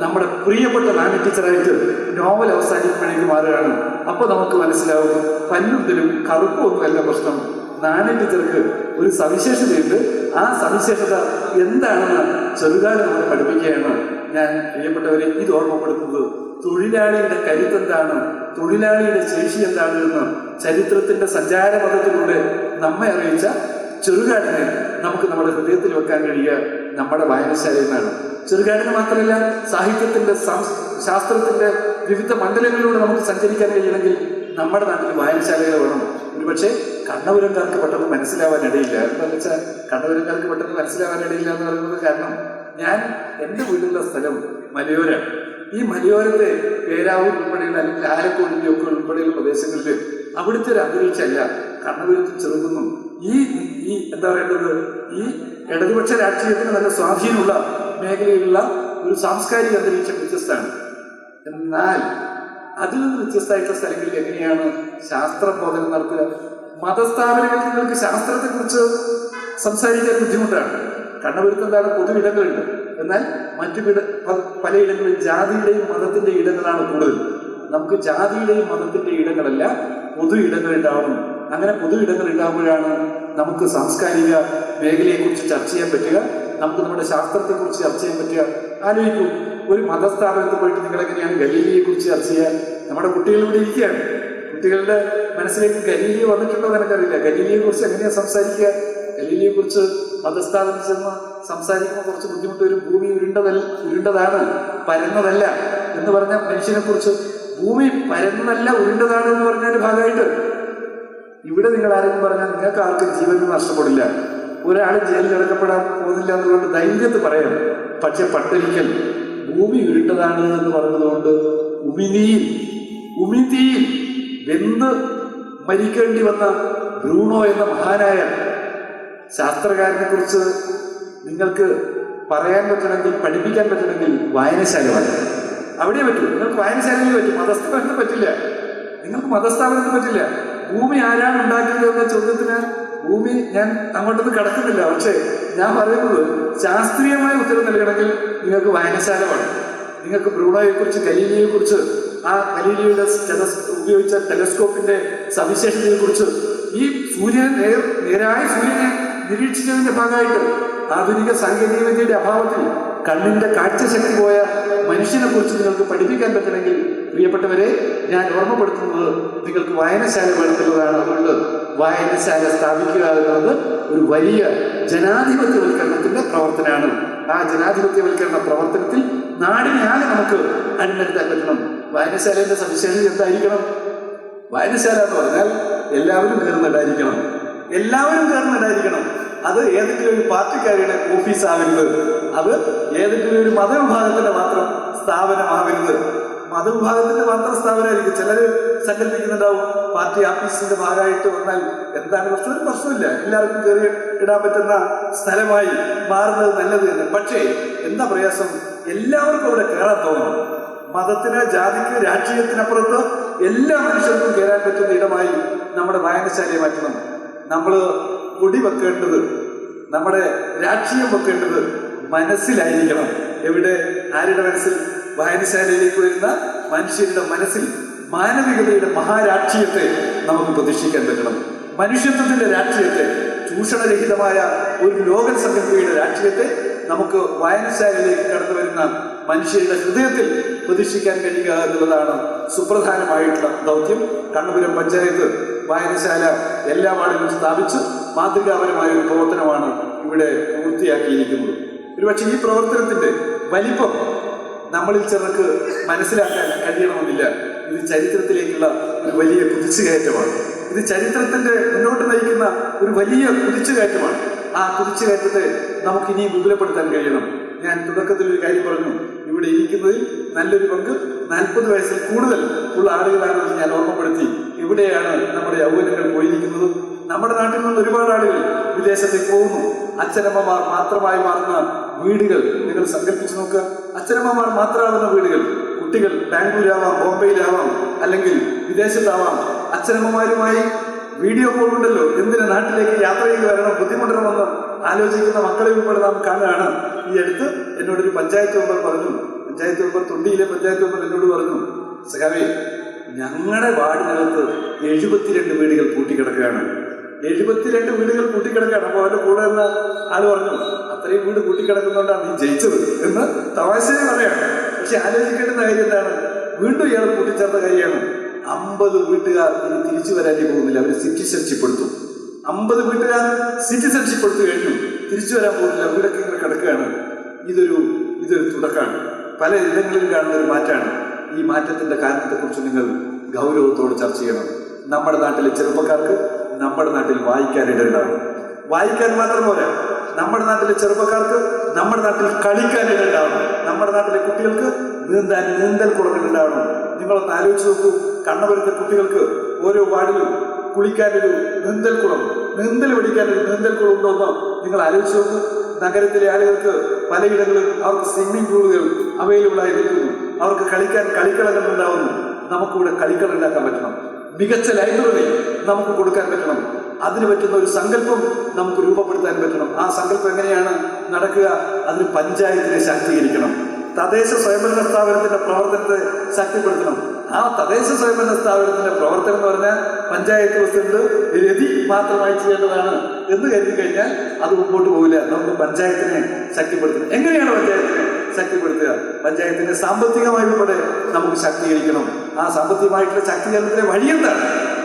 നമ്മുടെ പ്രിയപ്പെട്ട നാണി ടീച്ചറായിട്ട് നോവൽ അവസാനിക്കുമ്പോഴേക്ക് മാറുകയാണ്. അപ്പൊ നമുക്ക് മനസ്സിലാവും പല്ലുന്തിലും കറുപ്പൊന്നുമല്ല പ്രശ്നം. നാണി ടീച്ചർക്ക് ഒരു സവിശേഷതയുണ്ട്. ആ സവിശേഷത എന്താണെന്ന് ചെറുകാലം നമ്മളെ പഠിപ്പിക്കുകയാണ്. ഞാൻ പ്രിയപ്പെട്ടവരെ ഇത് ഓർമ്മപ്പെടുത്തുന്നത് തൊഴിലാളിയുടെ കരുത്തെന്താണ്, തൊഴിലാളിയുടെ ശേഷി എന്താണ് എന്ന് ചരിത്രത്തിന്റെ സഞ്ചാരപഥത്തിലൂടെ നമ്മെ അറിയിച്ച ചെറുകാടിനെ നമുക്ക് നമ്മുടെ ഹൃദയത്തിൽ വെക്കാൻ കഴിയുക നമ്മുടെ വായനശാലയിൽ നിന്നാണ്. ചെറുകാടിന് മാത്രമല്ല, സാഹിത്യത്തിന്റെ ശാസ്ത്രത്തിന്റെ വിവിധ മണ്ഡലങ്ങളിലൂടെ നമുക്ക് സഞ്ചരിക്കാൻ കഴിയണമെങ്കിൽ നമ്മുടെ നാട്ടിൽ വായനശാലകൾ വേണം. ഒരുപക്ഷെ കണ്ണപുരംകാർക്ക് പെട്ടെന്ന് മനസ്സിലാവാനിടയില്ല. എന്താണെന്ന് വെച്ചാൽ കണ്ണപുരംകാർക്ക് പെട്ടെന്ന് മനസ്സിലാവാനിടയില്ല എന്ന് പറയുന്നത് കാരണം ഞാൻ എൻ്റെ വീടുള്ള സ്ഥലം മലയോരാണ്. ഈ മലയോരത്തെ പേരാവൂർ ഉൾപ്പെടെയുള്ള അല്ലെങ്കിൽ ആലക്കോടിന്റെ ഒക്കെ ഉൾപ്പെടെയുള്ള പ്രദേശങ്ങളിൽ അവിടുത്തെ ഒരു അന്തരീക്ഷമല്ല കണ്ണപുരത്തും ചെറുകുന്നും ഈ എന്താ പറയേണ്ടത് ഈ ഇടതുപക്ഷ രാഷ്ട്രീയത്തിന് നല്ല സ്വാധീനമുള്ള മേഖലയിലുള്ള ഒരു സാംസ്കാരിക അന്തരീക്ഷം വ്യത്യസ്തമാണ്. എന്നാൽ അതിൽ നിന്ന് വ്യത്യസ്തമായിട്ടുള്ള സ്ഥലങ്ങളിൽ എങ്ങനെയാണ് ശാസ്ത്രബോധനം നടത്തുക? മതസ്ഥാപനങ്ങളിൽ നിങ്ങൾക്ക് ശാസ്ത്രത്തെക്കുറിച്ച് സംസാരിക്കാൻ ബുദ്ധിമുട്ടാണ്. കണ്ണപുരത്ത് എന്താണ് പൊതു ഇടങ്ങളുണ്ട്. എന്നാൽ മറ്റു പലയിടങ്ങളിൽ ജാതിയുടെയും മതത്തിന്റെ ഇടങ്ങളാണ് കൂടുതൽ. നമുക്ക് ജാതിയുടെയും മതത്തിന്റെ ഇടങ്ങളല്ല, പൊതു ഇടങ്ങൾ ഉണ്ടാവണം. അങ്ങനെ പൊതു ഇടങ്ങൾ ഉണ്ടാകുമ്പോഴാണ് നമുക്ക് സാംസ്കാരിക മേഖലയെക്കുറിച്ച് ചർച്ച ചെയ്യാൻ പറ്റുക, നമുക്ക് നമ്മുടെ ശാസ്ത്രത്തെക്കുറിച്ച് ചർച്ച ചെയ്യാൻ പറ്റുക. ആലോചിക്കൂ, ഒരു മതസ്ഥാപനത്തിൽ പോയിട്ട് നിങ്ങളെങ്ങനെയാണ് ഗലീലിയെ കുറിച്ച് ചർച്ച ചെയ്യുക? നമ്മുടെ കുട്ടികളിവിടെ ഇരിക്കുകയാണ്. കുട്ടികളുടെ മനസ്സിലേക്ക് ഗലീലിയ വന്നിട്ടുണ്ടോ എനിക്കറിയില്ല. ഗലീലിയെ കുറിച്ച് എങ്ങനെയാണ് സംസാരിക്കുക? ഗലീലിയെ കുറിച്ച് മതസ്ഥാപനം ചെന്ന് സംസാരിക്കുമ്പോൾ കുറച്ച് ബുദ്ധിമുട്ട് വരും. ഭൂമി ഉരുണ്ടതാണ്, പരന്നതല്ല എന്ന് പറഞ്ഞ മനുഷ്യനെ കുറിച്ച് ഭൂമി പരന്നതല്ല ഉരുണ്ടതാണ് എന്ന് പറഞ്ഞതിന്റെ ഭാഗമായിട്ട് ഇവിടെ നിങ്ങൾ ആരെങ്കിലും പറഞ്ഞാൽ നിങ്ങൾക്ക് ആർക്കും ജീവൻ നഷ്ടപ്പെടില്ല. ഒരാൾ ജയിലിൽ കിടക്കപ്പെടാൻ പോകുന്നില്ല എന്നുകൊണ്ട് ധൈര്യത്തിൽ പറയാം. പക്ഷെ പട്ടൊരിക്കൽ ഭൂമി ഉരുണ്ടതാണ് എന്ന് പറഞ്ഞതുകൊണ്ട് ഉമിതിയിൽ വെന്ത് മരിക്കേണ്ടി വന്ന ബ്രൂണോ എന്ന മഹാനായ ശാസ്ത്രകാരനെ കുറിച്ച് നിങ്ങൾക്ക് പറയാൻ പറ്റണമെങ്കിൽ, പഠിപ്പിക്കാൻ പറ്റണമെങ്കിൽ വായനശാല വേണം. അവിടെ പറ്റൂ. നിങ്ങൾക്ക് വായനശാലയിൽ പറ്റും, മതസ്ഥാപനത്തിന് പറ്റില്ല. നിങ്ങൾക്ക് മതസ്ഥാപനത്തിന് പറ്റില്ല. ഭൂമി ആരാണ് ഉണ്ടാക്കിയത് എന്ന ചോദ്യത്തിന് ഭൂമി ഞാൻ അങ്ങോട്ടൊന്നും കടക്കുന്നില്ല. പക്ഷേ ഞാൻ പറയുന്നത് ശാസ്ത്രീയമായ ഉത്തരം നൽകണമെങ്കിൽ നിങ്ങൾക്ക് വായനശാല വേണം. നിങ്ങൾക്ക് ബ്രൂണോയെക്കുറിച്ച്, ഗലീലിയെക്കുറിച്ച്, ആ ഗലീലിയുടെ ഉപയോഗിച്ച ടെലസ്കോപ്പിന്റെ സവിശേഷതയെക്കുറിച്ച്, ഈ നേരായ സൂര്യനെ നിരീക്ഷിച്ചതിന്റെ ഭാഗമായിട്ട് ആധുനിക സാങ്കേതിക വിദ്യയുടെ അഭാവത്തിൽ കണ്ണിന്റെ കാഴ്ചശക്തി പോയ മനുഷ്യനെ കുറിച്ച് നിങ്ങൾക്ക് പഠിപ്പിക്കാൻ പറ്റണമെങ്കിൽ പ്രിയപ്പെട്ടവരെ, ഞാൻ ഓർമ്മപ്പെടുത്തുന്നത് നിങ്ങൾക്ക് വായനശാല വേണമെന്നുള്ളതാണ്. അതുകൊണ്ട് വായനശാല സ്ഥാപിക്കുക എന്നുള്ളത് ഒരു വലിയ ജനാധിപത്യവൽക്കരണത്തിന്റെ പ്രവർത്തനമാണ്. ആ ജനാധിപത്യവൽക്കരണ പ്രവർത്തനത്തിൽ നാടിനെയാകെ നമുക്ക് അണിനിരത്താൻ പറ്റണം. വായനശാലയുടെ സവിശേഷത എന്തായിരിക്കണം? വായനശാല എന്ന് പറഞ്ഞാൽ എല്ലാവരും കയറുന്നുണ്ടായിരിക്കണം. എല്ലാവരും കയറുന്നുണ്ടായിരിക്കണം. അത് ഏതെങ്കിലും ഒരു പാർട്ടിക്കാരുടെ ഓഫീസാവരുത്. അത് ഏതെങ്കിലും ഒരു മതവിഭാഗത്തിന്റെ മാത്രം സ്ഥാപനമാവരുത്. മതവിഭാഗത്തിന്റെ മാത്രം സ്ഥാപനമായിരിക്കും. ചിലർ സങ്കല്പിക്കുന്നുണ്ടാവും പാർട്ടി ഓഫീസിന്റെ ഭാഗമായിട്ട് വന്നാൽ എന്താണ് പ്രശ്നം? ഒരു പ്രശ്നമില്ല, എല്ലാവർക്കും കയറി ഇടാൻ പറ്റുന്ന സ്ഥലമായി മാറുന്നത് നല്ലത് തന്നെ. പക്ഷേ എന്താ പ്രയാസം? എല്ലാവർക്കും അവിടെ കയറാൻ തോന്നണം. മതത്തിന്, ജാതിക്ക്, രാഷ്ട്രീയത്തിനപ്പുറത്ത് എല്ലാ മനുഷ്യർക്കും കയറാൻ പറ്റുന്ന ഇടമായി നമ്മുടെ വായനശാലയെ മാറ്റണം. നമ്മൾ കൊടി വെക്കേണ്ടത്, നമ്മുടെ രാഷ്ട്രീയം വെക്കേണ്ടത് മനസ്സിലായിരിക്കണം. എവിടെ? ആരുടെ മനസ്സിൽ? വായനശാലയിലേക്ക് വരുന്ന മനുഷ്യരുടെ മനസ്സിൽ മാനവികതയുടെ മഹാരാഷ്ട്രീയത്തെ നമുക്ക് പ്രതിഷ്ഠിക്കാൻ പറ്റണം. മനുഷ്യത്വത്തിന്റെ രാഷ്ട്രീയത്തെ, ചൂഷണരഹിതമായ ഒരു ലോക സങ്കല്പയുടെ രാഷ്ട്രീയത്തെ നമുക്ക് വായനശാലയിലേക്ക് കടന്നു വരുന്ന മനുഷ്യരുടെ ഹൃദയത്തിൽ പ്രതിഷ്ഠിക്കാൻ കഴിയുക എന്നുള്ളതാണ് സുപ്രധാനമായിട്ടുള്ള ദൗത്യം. കണ്ണപുരം പഞ്ചായത്ത് വായനശാല എല്ലാ വാർഡിലും സ്ഥാപിച്ച് മാതൃകാപരമായ ഒരു പ്രവർത്തനമാണ് ഇവിടെ പൂർത്തിയാക്കിയിരിക്കുന്നത്. ഒരുപക്ഷെ ഈ പ്രവർത്തനത്തിന്റെ വലിപ്പം നമ്മളിൽ ചിലർക്ക് മനസ്സിലാക്കാൻ കഴിയണമെന്നില്ല. ഇത് ചരിത്രത്തിലേക്കുള്ള ഒരു വലിയ കുതിച്ചുകയറ്റമാണ്. ഇത് ചരിത്രത്തിന്റെ മുന്നോട്ട് നയിക്കുന്ന ഒരു വലിയ കുതിച്ചുകയറ്റമാണ്. ആ കുതിച്ചുകയറ്റത്തെ നമുക്ക് ഇനിയും വിപുലപ്പെടുത്താൻ കഴിയണം. ഞാൻ തുടക്കത്തിൽ ഒരു കാര്യം പറഞ്ഞു, ഇവിടെ ഇരിക്കുന്നതിൽ നല്ലൊരു പങ്ക് 40 വയസ്സിൽ കൂടുതൽ ഉള്ള ആളുകളാണെന്ന് ഞാൻ ഓർമ്മപ്പെടുത്തി. എവിടെയാണ് നമ്മുടെ യൗവനങ്ങൾ പോയിരിക്കുന്നത്? നമ്മുടെ നാട്ടിൽ നിന്ന് ഒരുപാട് ആളുകൾ വിദേശത്തേക്ക് പോകുന്നു. അച്ഛനമ്മമാർ മാത്രമായി മാറുന്ന വീടുകൾ നിങ്ങൾ സങ്കല്പിച്ച് നോക്കുക. അച്ഛനമ്മമാർ മാത്രമാകുന്ന വീടുകൾ. കുട്ടികൾ ബാംഗ്ലൂരാവാം, ബോംബെയിലാവാം, അല്ലെങ്കിൽ വിദേശത്താവാം. അച്ഛനമ്മമാരുമായി വീഡിയോ കോൾ ഉണ്ടല്ലോ. എന്തിനാ നാട്ടിലേക്ക് യാത്ര ചെയ്ത് വരണം, ബുദ്ധിമുട്ടണമെന്ന് ആലോചിക്കുന്ന മക്കളെ ഉൾപ്പെടെ നാം കാണുകയാണ്. ഈ അടുത്ത് എന്നോടൊരു പഞ്ചായത്ത് മെമ്പർ പറഞ്ഞു, പഞ്ചായത്ത് മെമ്പർ, തൊണ്ടിയിലെ പഞ്ചായത്ത് മെമ്പർ എന്നോട് പറഞ്ഞു, സഖാവേ, ഞങ്ങളുടെ വാർഡിനകത്ത് 72 വീടുകൾ പൂട്ടിക്കിടക്കുകയാണ്. 72 വീടുകൾ പൂട്ടിക്കിടക്കുകയാണ്. അപ്പോൾ അവരുടെ കൂടെ എന്ന ആള് പറഞ്ഞു, അത്രയും വീട് പൂട്ടിക്കിടക്കുന്നതുകൊണ്ടാണ് നീ ജയിച്ചത് എന്ന് തമാശയെ പറയാണ്. പക്ഷെ ആലോചിക്കേണ്ടുന്ന കാര്യം എന്താണ്? വീണ്ടും ഇയാൾ കൂട്ടിച്ചേർത്ത കാര്യമാണ്. 50 വീട്ടുകാർ ഇനി തിരിച്ചു വരാനേ പോകുന്നില്ല. അവർ സിറ്റിസൺഷിപ്പ് എടുത്തു. 50 വീട്ടുകാർ സിറ്റിസൺഷിപ്പ് എടുത്തു കഴിഞ്ഞു, തിരിച്ചു വരാൻ പോകുന്നില്ല. വീടൊക്കെ ഇങ്ങനെ കിടക്കുകയാണ്. ഇതൊരു തുടക്കമാണ്. പല ഇടങ്ങളിലും കാണുന്ന ഒരു മാറ്റമാണ്. ഈ മാറ്റത്തിന്റെ കാരണത്തെക്കുറിച്ച് നിങ്ങൾ ഗൗരവത്തോടെ ചർച്ച ചെയ്യണം. നമ്മുടെ നാട്ടിലെ ചെറുപ്പക്കാർക്ക് നമ്മുടെ നാട്ടിൽ വായിക്കാനിടയുണ്ടാവണം. വായിക്കാൻ മാത്രം പോരാ, നമ്മുടെ നാട്ടിലെ ചെറുപ്പക്കാർക്ക് നമ്മുടെ നാട്ടിൽ കളിക്കാനിടയുണ്ടാവണം. നമ്മുടെ നാട്ടിലെ കുട്ടികൾക്ക് നീന്തൽ കുളങ്ങളുണ്ടാവണം. നിങ്ങളൊന്ന് ആലോചിച്ച് നോക്കൂ. കണ്ണപുരത്തെ കുട്ടികൾക്ക് ഓരോ വാർഡിലും കുളിക്കാനൊരു നീന്തൽക്കുളം, നീന്തൽ പഠിക്കാനൊരു നീന്തൽക്കുളം ഉണ്ടോന്ന് നിങ്ങൾ ആലോചിച്ച് നോക്കൂ. നഗരത്തിലെ ആളുകൾക്ക് പലയിടങ്ങളിൽ അവർക്ക് സ്വിമ്മിംഗ് പൂളുകൾ അവൈലബിൾ ആയിരിക്കുന്നു. അവർക്ക് കളിക്കാൻ കളിക്കളങ്ങൾ ഉണ്ടാവുന്നു. നമുക്കിവിടെ കളിക്കളം ഉണ്ടാക്കാൻ പറ്റണം. മികച്ച ലൈബ്രറി നമുക്ക് കൊടുക്കാൻ പറ്റണം. അതിന് പറ്റുന്ന ഒരു സങ്കല്പം നമുക്ക് രൂപപ്പെടുത്താൻ പറ്റണം. ആ സങ്കല്പം എങ്ങനെയാണ് നടക്കുക? അതിന് പഞ്ചായത്തിനെ ശാക്തീകരിക്കണം. തദ്ദേശ സ്വയംഭരണ സ്ഥാപനത്തിന്റെ പ്രവർത്തനത്തെ ശക്തിപ്പെടുത്തണം. ആ തദ്ദേശ സ്വയംഭരണ സ്ഥാപനത്തിന്റെ പ്രവർത്തനം എന്ന് പറഞ്ഞാൽ പഞ്ചായത്ത് പ്രസിഡന്റ് രതി മാത്രമായി ചെയ്യേണ്ടതാണ് എന്ന് കരുതി കഴിഞ്ഞാൽ അത് മുമ്പോട്ട് പോകില്ല. നമുക്ക് പഞ്ചായത്തിനെ ശക്തിപ്പെടുത്തണം. എങ്ങനെയാണ് പഞ്ചായത്തിനെ ശക്തിപ്പെടുത്തുക? പഞ്ചായത്തിനെ സാമ്പത്തികമായി ഉൾപ്പെടെ നമുക്ക് ശാക്തീകരിക്കണം. ആ സാമ്പത്തികമായിട്ടുള്ള ശാക്തീകരണത്തിലെ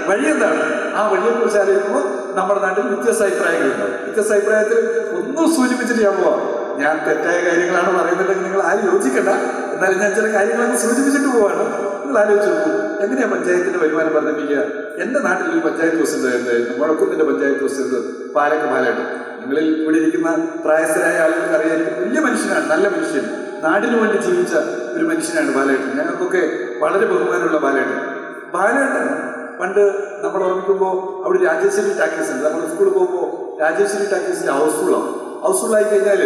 വഴിയെന്താണ്? ആ വഴിയെക്കുറിച്ച് ആലോചിക്കുമ്പോൾ നമ്മുടെ നാട്ടിൽ വ്യത്യസ്ത അഭിപ്രായങ്ങളുണ്ടാവും. വ്യത്യസ്ത അഭിപ്രായത്തിൽ ഒന്നും സൂചിപ്പിച്ചിട്ട് ഞാൻ പോവാം. ഞാൻ തെറ്റായ കാര്യങ്ങളാണ് പറയുന്നുണ്ടെങ്കിൽ നിങ്ങൾ ആരും യോജിക്കണ്ട. എന്നാലും ഞാൻ ചില കാര്യങ്ങളൊക്കെ സൂചിപ്പിച്ചിട്ട് പോവാണ്. നിങ്ങൾ ആലോചിച്ച് നോക്കൂ, എങ്ങനെയാ പഞ്ചായത്തിന്റെ വരുമാനം വർദ്ധിപ്പിക്കുക? എന്റെ നാട്ടിൽ ഒരു പഞ്ചായത്ത് പ്രസിഡന്റ് എന്തായിരുന്നു? മുഴക്കുന്നിന്റെ പഞ്ചായത്ത് പ്രസിഡന്റ് പാലട്ട്. നിങ്ങളിൽ ഇവിടെ ഇരിക്കുന്ന പ്രായസ്ഥരായ ആളുകൾക്ക് അറിയായിരിക്കും. വലിയ മനുഷ്യനാണ്, നല്ല മനുഷ്യൻ, നാടിനു വേണ്ടി ജീവിച്ച ഒരു മനുഷ്യനാണ് ബാലേട്ടൻ. ഞങ്ങൾക്കൊക്കെ വളരെ ബഹുമാനമുള്ള ബാലേട്ടൻ പണ്ട് നമ്മൾ ഓർമ്മിക്കുമ്പോൾ അവിടെ രാജേശ്വരി ടാക്കീസ് ഉണ്ട്. നമ്മൾ സ്കൂളിൽ പോകുമ്പോൾ രാജേശ്വരി ടാക്കീസിന്റെ ഹൗസ്ഫുള്ളാണ്. ഹൗസ്ഫുള്ളായി കഴിഞ്ഞാൽ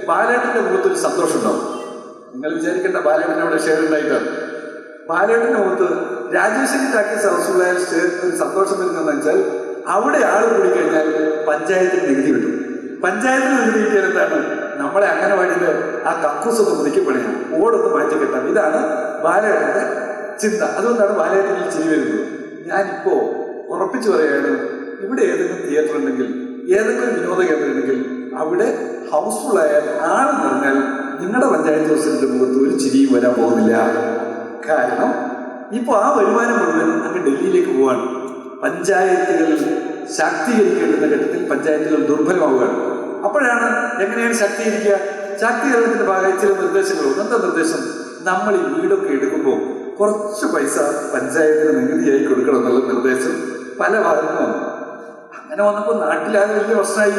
ബാലേട്ടൻ്റെ മുഖത്തൊരു സന്തോഷം ഉണ്ടാവും. നിങ്ങൾ വിചാരിക്കേണ്ട ബാലേട്ടൻ അവിടെ ഷെയർ ഉണ്ടായിട്ടാണ്. ബാലേട്ടൻ്റെ മുഖത്ത് രാജേശ്വരി ടാക്കീസ് ഹൗസ്ഫുള്ളായാൽ ഒരു സന്തോഷം വരുന്നതെന്ന് വെച്ചാൽ അവിടെ ആൾ കൂടി കഴിഞ്ഞാൽ പഞ്ചായത്തിന് നികുതി കിട്ടും. പഞ്ചായത്തിന് നികുതി കിട്ടിയാൽ എന്താണ്, നമ്മളെ അംഗനവാടിയിൽ ആ കക്കൂസൊക്കെ പുതുക്കിപ്പണിയാം, ഓടൊന്ന് മാറ്റിക്കെട്ടാം. ഇതാണ് ബാലേട്ടൻ്റെ ചിന്ത. അതുകൊണ്ടാണ് ബാലേട്ടനിൽ ചിരി വരുന്നത്. ഞാനിപ്പോൾ ഉറപ്പിച്ചു പറയുകയാണ്, ഇവിടെ ഏതെങ്കിലും തിയേറ്റർ ഉണ്ടെങ്കിൽ, ഏതെങ്കിലും വിനോദ കേന്ദ്രം ഉണ്ടെങ്കിൽ അവിടെ ഹൗസ്ഫുള്ളായാൽ ആൾ പറഞ്ഞാൽ നിങ്ങളുടെ പഞ്ചായത്ത് പ്രസിഡന്റിന്റെ മുഖത്ത് ഒരു ചിരിയും വരാൻ പോകുന്നില്ല. കാരണം ഇപ്പോൾ ആ വരുമാനം മുഴുവൻ അങ്ങ് ഡൽഹിയിലേക്ക് പോവാണ്. പഞ്ചായത്തുകൾ ശാക്തീകരിക്കേണ്ടുന്ന ഘട്ടത്തിൽ പഞ്ചായത്തുകൾ ദുർബലമാവുകയാണ്. അപ്പോഴാണ് എങ്ങനെയാണ് ശാക്തീകരിക്കുക? ശാക്തീകരണത്തിന്റെ ഭാഗമായി ചില നിർദ്ദേശങ്ങളുണ്ട്. എന്താ നിർദ്ദേശം? നമ്മൾ ഈ വീടൊക്കെ എടുക്കുമ്പോൾ കുറച്ച് പൈസ പഞ്ചായത്തിന് നികുതിയായി കൊടുക്കണം എന്നുള്ള നിർദ്ദേശം പല ഭാഗത്തും വന്നു. അങ്ങനെ വന്നപ്പോൾ നാട്ടിലാകെ വലിയ പ്രശ്നമായി.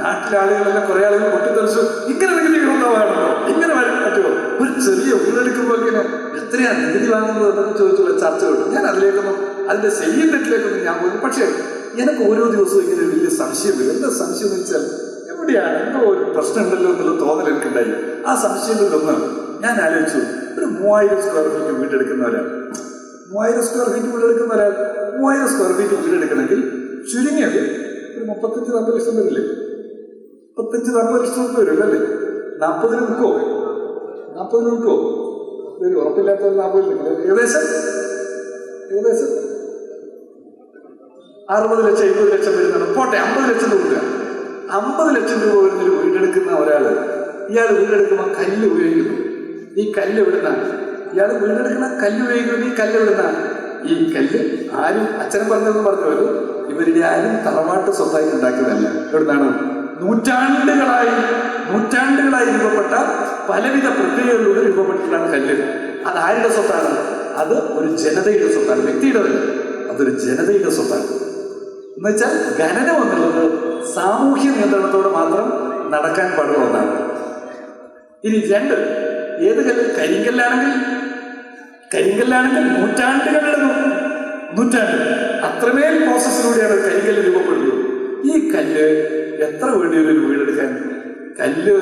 നാട്ടിലാളുകളെല്ലാം കുറെ ആളുകൾ പൊട്ടിത്തെറിച്ചു, ഇങ്ങനെ നികുതി കൊടുക്കാവാണല്ലോ, ഇങ്ങനെ വരാൻ പറ്റുമോ? ഒരു ചെറിയ വീടെടുക്കുമ്പോൾ ഇങ്ങനെ എത്രയാണ് നികുതി വാങ്ങുന്നത് എന്നൊക്കെ ചോദിച്ചുള്ള ചർച്ചകളുണ്ട്. ഞാൻ അതിന്റെ സെയ്യത്തിലേക്കൊന്നും ഞാൻ പോകുന്നു. പക്ഷേ എനിക്ക് ഓരോ ദിവസവും ഇങ്ങനെ വലിയ സംശയം വരും. എന്താ സംശയം എന്ന് വെച്ചാൽ, എവിടെയാണ് എന്തോ ഒരു പ്രശ്നം ഉണ്ടല്ലോ എന്നുള്ള തോന്നൽ എനിക്കുണ്ടായി. ആ സംശയങ്ങളിലൊന്ന് ഞാൻ ആലോചിച്ചു, ഒരു 3000 സ്ക്വയർ ഫീറ്റ് വീടെടുക്കുന്നവരാണ്. 3000 സ്ക്വയർ ഫീറ്റ് വീടെടുക്കുന്നവരാൾ 3000 സ്ക്വയർ ഫീറ്റ് വീടെടുക്കണമെങ്കിൽ ചുരുങ്ങിയത് ഒരു 35-40 ലക്ഷം വരില്ലേ? 35-40 ലക്ഷം രൂപ വരും അല്ലേ? 40 നിൽക്കുമോ? 40 നിൽക്കുമോ? ഒരു ഉറപ്പില്ലാത്ത 40 നിൽക്കില്ല. ഏകദേശം 60 ലക്ഷം 70 ലക്ഷം വരുന്നതാണ്. പോട്ടെ, 50 ലക്ഷം രൂപ. 50 ലക്ഷം രൂപ വരുന്നൊരു വീടെടുക്കുന്ന ഒരാള്, ഇയാൾ വീടെടുക്കുമ്പോൾ കല്ല് ഉപയോഗിക്കുന്നു. ഈ കല്ല് എവിടുന്നാണ്? ഇയാൾ വീടെടുക്കുന്ന കല്ല് ഉപയോഗിക്കുന്നത്. ഈ കല്ല് എവിടുന്നാണ്? ഈ കല്ല് ആരും അച്ഛനെ പറഞ്ഞതെന്ന് പറഞ്ഞവര് ഇവരുടെ ആരും തറവാട്ട് സ്വത്തായിട്ട് ഉണ്ടാക്കിയതല്ല. എവിടുന്നാണ്? നൂറ്റാണ്ടുകളായി രൂപപ്പെട്ട പലവിധ പ്രക്രിയകളിലൂടെ രൂപപ്പെട്ടിട്ടാണ് കല്ല്. അത് ആരുടെ സ്വത്താണ്? അത് ഒരു ജനതയുടെ സ്വത്താണ്, വ്യക്തിയുടേതല്ല. അതൊരു ജനതയുടെ സ്വത്താണ്. എന്നുവെച്ചാൽ ഖനനം എന്നുള്ളത് സാമൂഹ്യ നിയന്ത്രണത്തോടെ മാത്രം നടക്കാൻ പാടുള്ള ഒന്നാണ്. ഇനി 2, ഏത് കല്ല്? കരിങ്കല്ലാണെങ്കിൽ നൂറ്റാണ്ട് അത്രമേൽ പ്രോസസ്സിലൂടെയാണ് കരിങ്കല്ല് രൂപപ്പെടുന്നത്. ഈ കല്ല് എത്ര വേണ്ടിയൊരു വീടെടുക്കാൻ? കല്ല്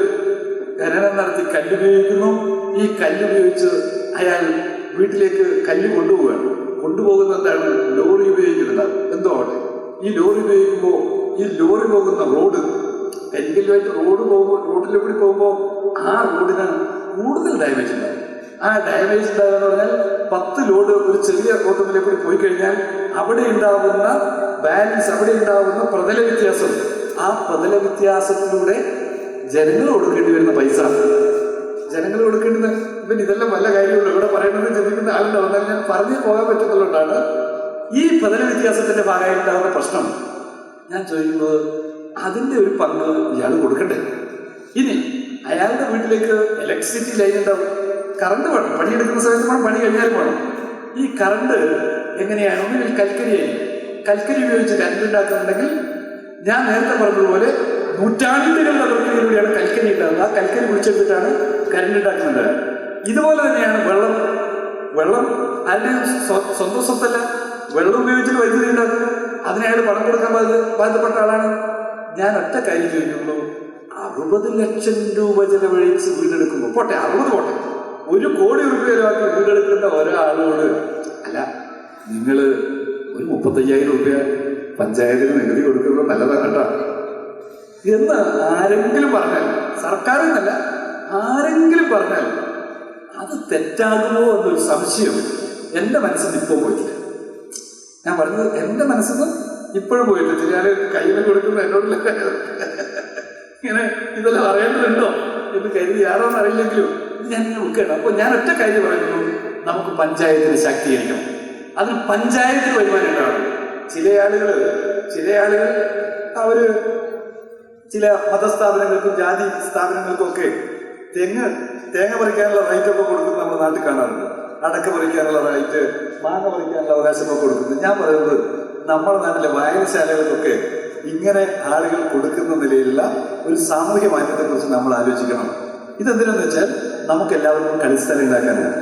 ഖനനം നടത്തി കല്ല് ഉപയോഗിക്കുന്നു. ഈ കല്ല് ഉപയോഗിച്ച് അയാൾ വീട്ടിലേക്ക് കല്ല് കൊണ്ടുപോകുന്ന എന്താണ്? ലോറി ഉപയോഗിക്കുന്നുണ്ട്. എന്തോ ആവട്ടെ, ഈ ലോറി ഉപയോഗിക്കുമ്പോൾ ഈ ലോറി പോകുന്ന റോഡ്, കരിങ്കല്ലുമായിട്ട് റോഡിലൂടെ പോകുമ്പോൾ ആ റോഡിന് കൂടുതൽ ഡാമേജ് ഉണ്ടാകും. ആ ഡാമേജ് ഉണ്ടാകുക എന്ന് പറഞ്ഞാൽ 10 ലോഡ് ഒരു ചെറിയ റോഡിലെ കൂടി പോയി കഴിഞ്ഞാൽ അവിടെ ഉണ്ടാകുന്ന ബാലൻസ്, അവിടെ ഉണ്ടാകുന്ന പ്രതല വ്യത്യാസം, ആ പ്രതല വ്യത്യാസത്തിലൂടെ ജനങ്ങൾ കൊടുക്കേണ്ടി വരുന്ന പൈസ, ജനങ്ങൾ കൊടുക്കേണ്ടുന്ന ഇതെല്ലാം വല്ല കാര്യമുള്ളൂ ഇവിടെ പറയുന്നത് ചിന്തിക്കുന്ന ആളുണ്ടാവും. എന്നാൽ ഞാൻ പറഞ്ഞു പോകാൻ പറ്റുന്നതുകൊണ്ടാണ് ഈ പ്രതല വ്യത്യാസത്തിന്റെ ഭാഗമായിട്ടുണ്ടാകുന്ന പ്രശ്നം ഞാൻ ചോദിക്കുന്നത്. അതിൻ്റെ ഒരു പങ്ക് ഇയാൾ കൊടുക്കണ്ടേ? ഇനി അയാളുടെ വീട്ടിലേക്ക് ഇലക്ട്രിസിറ്റി ലൈൻ ഉണ്ടാവും, കറണ്ട് വേണം, പണിയെടുക്കുന്ന സമയത്ത് വേണം, പണി കഴിഞ്ഞാലും വേണം. ഈ കറണ്ട് എങ്ങനെയാണ്? ഒന്നുകിൽ കൽക്കരി ഉപയോഗിച്ച് കറണ്ട് ഉണ്ടാക്കുന്നുണ്ടെങ്കിൽ, ഞാൻ നേരത്തെ പറഞ്ഞതുപോലെ നൂറ്റാണ്ടുകളുടെ പ്രക്രിയയിലൂടെയാണ് കൽക്കരി ഉണ്ടാകുന്നത്. ആ കൽക്കരി കുടിച്ചെടുത്തിട്ടാണ് കറണ്ട് ഉണ്ടാക്കുന്നത്. ഇതുപോലെ തന്നെയാണ് വെള്ളം ആരുടെയും സ്വന്തം സ്വത്തല്ല. വെള്ളം ഉപയോഗിച്ചിട്ട് വൈദ്യുതി ഉണ്ടാക്കുന്നു. അതിനയാൾ പണം കൊടുക്കാൻ ബാധ്യപ്പെട്ട ആളാണ്. ഞാൻ ഒറ്റ കാര്യം ചോദിക്കുള്ളൂ, 60 ലക്ഷം രൂപ ചെലവഴിച്ച് വീടെടുക്കുമ്പോൾ, പോട്ടെ 60 പോട്ടെ, 1 കോടി രൂപ ചെലവാക്കി വീടെടുക്കുന്ന ഒരാളോട്, അല്ല നിങ്ങൾ ഒരു 35,000 രൂപ പഞ്ചായത്തിന് നികുതി കൊടുക്കുന്നത് നല്ലതാണ് കേട്ടോ എന്ന് ആരെങ്കിലും പറഞ്ഞാൽ, സർക്കാർ എന്നല്ല ആരെങ്കിലും പറഞ്ഞാൽ അത് തെറ്റാകുമോ എന്നൊരു സംശയം എൻ്റെ മനസ്സിൽ ഇപ്പോൾ പോയിട്ടില്ല. ഞാൻ പറഞ്ഞത് എൻ്റെ മനസ്സിൽ നിന്ന് ഇപ്പോഴും പോയിട്ടില്ല. ചില ആൾ കയ്യിൽ കൊടുക്കുന്ന എന്നോടില്ല ഇങ്ങനെ ഇതെല്ലാം അറിയേണ്ടതുണ്ടോ എന്ന് കരുതി ആരോന്ന് അറിയില്ലെങ്കിലും ഞാൻ നോക്കുകയാണ്. അപ്പോൾ ഞാൻ ഒറ്റ കാര്യം പറയുന്നു, നമുക്ക് പഞ്ചായത്തിനെ ശാക്തീകരിക്കണം. അതിന് പഞ്ചായത്തിന് വരുമാനം ഉണ്ടാവണം. ചില ആളുകൾ അവർ ചില മതസ്ഥാപനങ്ങൾക്കും ജാതി സ്ഥാപനങ്ങൾക്കും ഒക്കെ തേങ്ങ പറിക്കാനുള്ള റൈറ്റൊക്കെ കൊടുക്കുന്നത് നമ്മുടെ നാട്ടിൽ കാണാറുണ്ട്. അടക്ക പറിക്കാനുള്ള റൈറ്റ്, മാങ്ങ പറിക്കാനുള്ള അവകാശമൊക്കെ കൊടുക്കുന്നത്. ഞാൻ പറയുന്നത് നമ്മുടെ നാട്ടിലെ വായനശാലകൾക്കൊക്കെ ഇങ്ങനെ ആളുകൾ കൊടുക്കുന്ന നിലയിലുള്ള ഒരു സാമൂഹ്യ മാറ്റത്തെക്കുറിച്ച് നമ്മൾ ആലോചിക്കണം. ഇതെന്തിനെന്ന് വെച്ചാൽ നമുക്കെല്ലാവർക്കും കളിസ്ഥലം ഉണ്ടാക്കാനാണ്,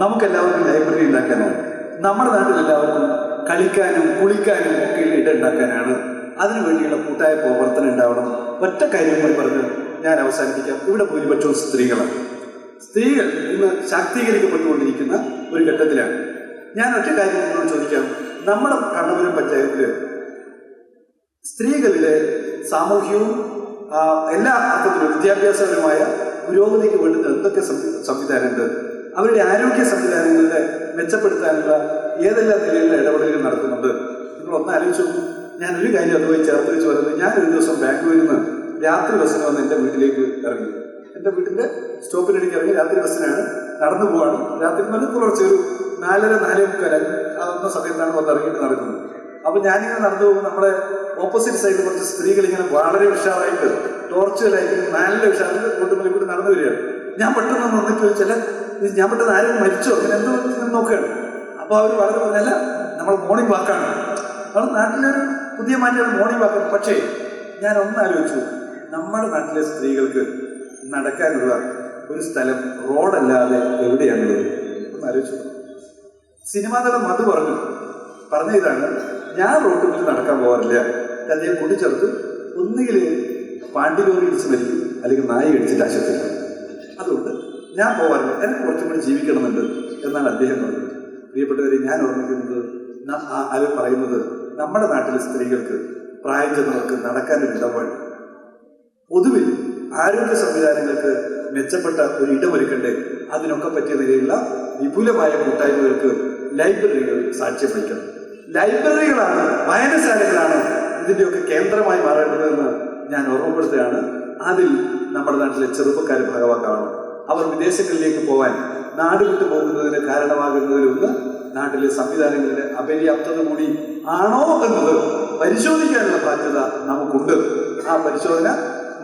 നമുക്കെല്ലാവർക്കും ലൈബ്രറി ഉണ്ടാക്കാനാണ്, നമ്മുടെ നാട്ടിലെല്ലാവർക്കും കളിക്കാനും കുളിക്കാനും ഒക്കെ ഇട ഉണ്ടാക്കാനാണ്. അതിനുവേണ്ടിയുള്ള കൂട്ടായ പ്രവർത്തനം ഉണ്ടാവണം. ഒറ്റ കാര്യം കൂടി പറഞ്ഞു, ഞാൻ അവസാനിപ്പിക്കാം. ഇവിടെ ഭൂരിപക്ഷവും സ്ത്രീകളാണ്. സ്ത്രീകൾ ഇന്ന് ശാക്തീകരിക്കപ്പെട്ടുകൊണ്ടിരിക്കുന്ന ഒരു ഘട്ടത്തിലാണ്. ഞാൻ ഒറ്റ കാര്യം നിങ്ങളോട് ചോദിക്കാം. നമ്മുടെ കണ്ണപുരം പഞ്ചായത്തിൽ സ്ത്രീകളുടെ സാമൂഹ്യവും എല്ലാ അർത്ഥത്തിലും വിദ്യാഭ്യാസപരമായ പുരോഗതിക്ക് വേണ്ടുന്ന എന്തൊക്കെ സംവിധാനമുണ്ട്, അവരുടെ ആരോഗ്യ സംവിധാനങ്ങളുടെ മെച്ചപ്പെടുത്താനുള്ള ഏതെല്ലാം നിലയിലുള്ള ഇടപെടലുകൾ നടത്തുന്നുണ്ട്? നിങ്ങൾ ഒന്ന് ആലോചിച്ചു. ഞാൻ ഒരു കാര്യം അതുമായി ചേർത്ത് വെച്ച് പറയുന്നത്, ഞാൻ ഒരു ദിവസം ബാംഗ്ലൂരിൽ നിന്ന് രാത്രി ബസ്സിന് വന്ന് എൻ്റെ വീട്ടിലേക്ക് ഇറങ്ങി. എൻ്റെ വീട്ടിൻ്റെ സ്റ്റോപ്പിലേക്ക് ഇറങ്ങി രാത്രി ബസ്സിനാണ്, നടന്നു പോവാണ്. രാത്രി നല്ല പുലർച്ചെ ഒരു 4:45 ആവുന്ന സമയത്താണ് വന്നിറങ്ങിയിട്ട് നടക്കുന്നത്. അപ്പോൾ ഞാനിങ്ങനെ നടന്നു പോകുമ്പോൾ നമ്മുടെ ഓപ്പോസിറ്റ് സൈഡിൽ കുറച്ച് സ്ത്രീകൾ ഇങ്ങനെ വളരെ ഉഷാറായിട്ട് ടോർച്ചുകളായിട്ട് നല്ല ഉഷാറിൽ കൂട്ടുമ്പോൾ കൂടി നടന്നു വരികയാണ്. ഞാൻ പെട്ടെന്ന് വന്നിട്ട് ചോദിച്ചാൽ, ഞാൻ പെട്ടെന്ന് ആരും മരിച്ചോ അങ്ങനെ എന്തോ നോക്കുകയാണ്. അപ്പോൾ അവർ വളരെ പറഞ്ഞല്ല, നമ്മൾ മോർണിംഗ് വാക്കാണ്, നമ്മുടെ നാട്ടിലൊരു പുതിയ മാറ്റമാണ് മോർണിംഗ് വാക്കാണ്. പക്ഷേ ഞാൻ ഒന്നാലോചിച്ചു, നമ്മുടെ നാട്ടിലെ സ്ത്രീകൾക്ക് നടക്കാനുള്ള ഒരു സ്ഥലം റോഡല്ലാതെ എവിടെയാണുള്ളത്? ഒന്നാലോചിച്ചു. സിനിമാ നടൻ മധു പറഞ്ഞ ഇതാണ്, ഞാൻ റോട്ടിൽ നിന്ന് നടക്കാൻ പോകാറില്ല. അദ്ദേഹം കൂട്ടിച്ചേർത്ത് ഒന്നുകിൽ പാണ്ടിലോറി ഇടിച്ച് മരിക്കും, അല്ലെങ്കിൽ നായി അടിച്ചിട്ട് ആശുപത്രിയിലാണ്. അതുകൊണ്ട് ഞാൻ പോകാറില്ല, എനിക്ക് കുറച്ചും കൂടി ജീവിക്കണമെന്നുണ്ട് എന്നാണ് അദ്ദേഹം പറഞ്ഞത്. പ്രിയപ്പെട്ടവരെ, ഞാൻ ഓർമ്മിക്കുന്നത്, അത് പറയുന്നത് നമ്മുടെ നാട്ടിലെ സ്ത്രീകൾക്ക്, പ്രായം ചെന്നവർക്ക് നടക്കാനൊരു ഇടപാട്, പൊതുവിൽ ആരോഗ്യ സംവിധാനങ്ങൾക്ക് മെച്ചപ്പെട്ട ഒരു ഇടമൊരുക്കണ്ടേ? അതിനൊക്കെ പറ്റിയ നിലയിലുള്ള വിപുലമായ കൂട്ടായ്മകൾക്ക് ലൈബ്രറികൾ സാക്ഷ്യം വഹിക്കണം. ലൈബ്രറികളാണ്, വായനശാലകളാണ് ഇതിൻ്റെയൊക്കെ കേന്ദ്രമായി മാറേണ്ടതെന്ന് ഞാൻ ഓർമ്മപ്പെടുത്തുകയാണ്. അതിൽ നമ്മുടെ നാട്ടിലെ ചെറുപ്പക്കാർ ഭാഗവാക്കാണ്. അവർ വിദേശങ്ങളിലേക്ക് പോകാൻ, നാട് വിട്ടു പോകുന്നതിന് കാരണമാകുന്നതിലൊന്ന് നാട്ടിലെ സംവിധാനങ്ങളുടെ അപര്യാപ്തത കൂടി ആണോ എന്നത് പരിശോധിക്കാനുള്ള ബാധ്യത നമുക്കുണ്ട്. ആ പരിശോധന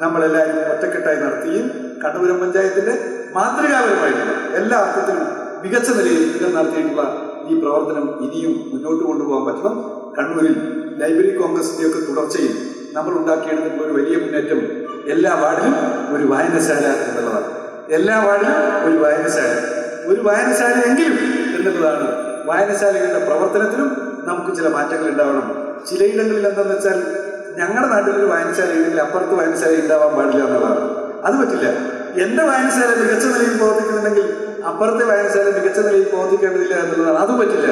നമ്മളെല്ലാവരും ഒറ്റക്കെട്ടായി നടത്തുകയും കണ്ണപുരം പഞ്ചായത്തിന്റെ മാതൃകാപരമായിട്ടുള്ള എല്ലാ അർത്ഥത്തിലും മികച്ച നിലയിൽ നടത്തിയിട്ടുള്ള ഈ പ്രവർത്തനം ഇനിയും മുന്നോട്ട് കൊണ്ടുപോകാൻ പറ്റണം. കണ്ണൂരിൽ ലൈബ്രറി കോൺഗ്രസിന്റെയൊക്കെ തുടർച്ചയിൽ നമ്മൾ ഉണ്ടാക്കിയെടുത്തിട്ടുള്ള ഒരു വലിയ മുന്നേറ്റം എല്ലാ വാർഡിലും ഒരു വായനശാല എന്നുള്ളതാണ്. എല്ലാ വാർഡിലും ഒരു വായനശാലയെങ്കിലും എന്നുള്ളതാണ്. വായനശാലകളുടെ പ്രവർത്തനത്തിലും നമുക്ക് ചില മാറ്റങ്ങൾ ഉണ്ടാവണം. ചിലയിടങ്ങളിൽ എന്താണെന്ന് വെച്ചാൽ, ഞങ്ങളുടെ നാട്ടിലൊരു വായനശാല ഉണ്ടെങ്കിൽ അപ്പുറത്ത് വായനശാല ഉണ്ടാവാൻ പാടില്ല എന്നുള്ളതാണ്. അത് പറ്റില്ല. എൻ്റെ വായനശാല മികച്ച നിലയിൽ പ്രവർത്തിക്കുന്നുണ്ടെങ്കിൽ അപ്പുറത്തെ വായനശാല മികച്ച നിലയിൽ പ്രവർത്തിക്കേണ്ടതില്ല എന്നുള്ളതാണ്. അതും പറ്റില്ല.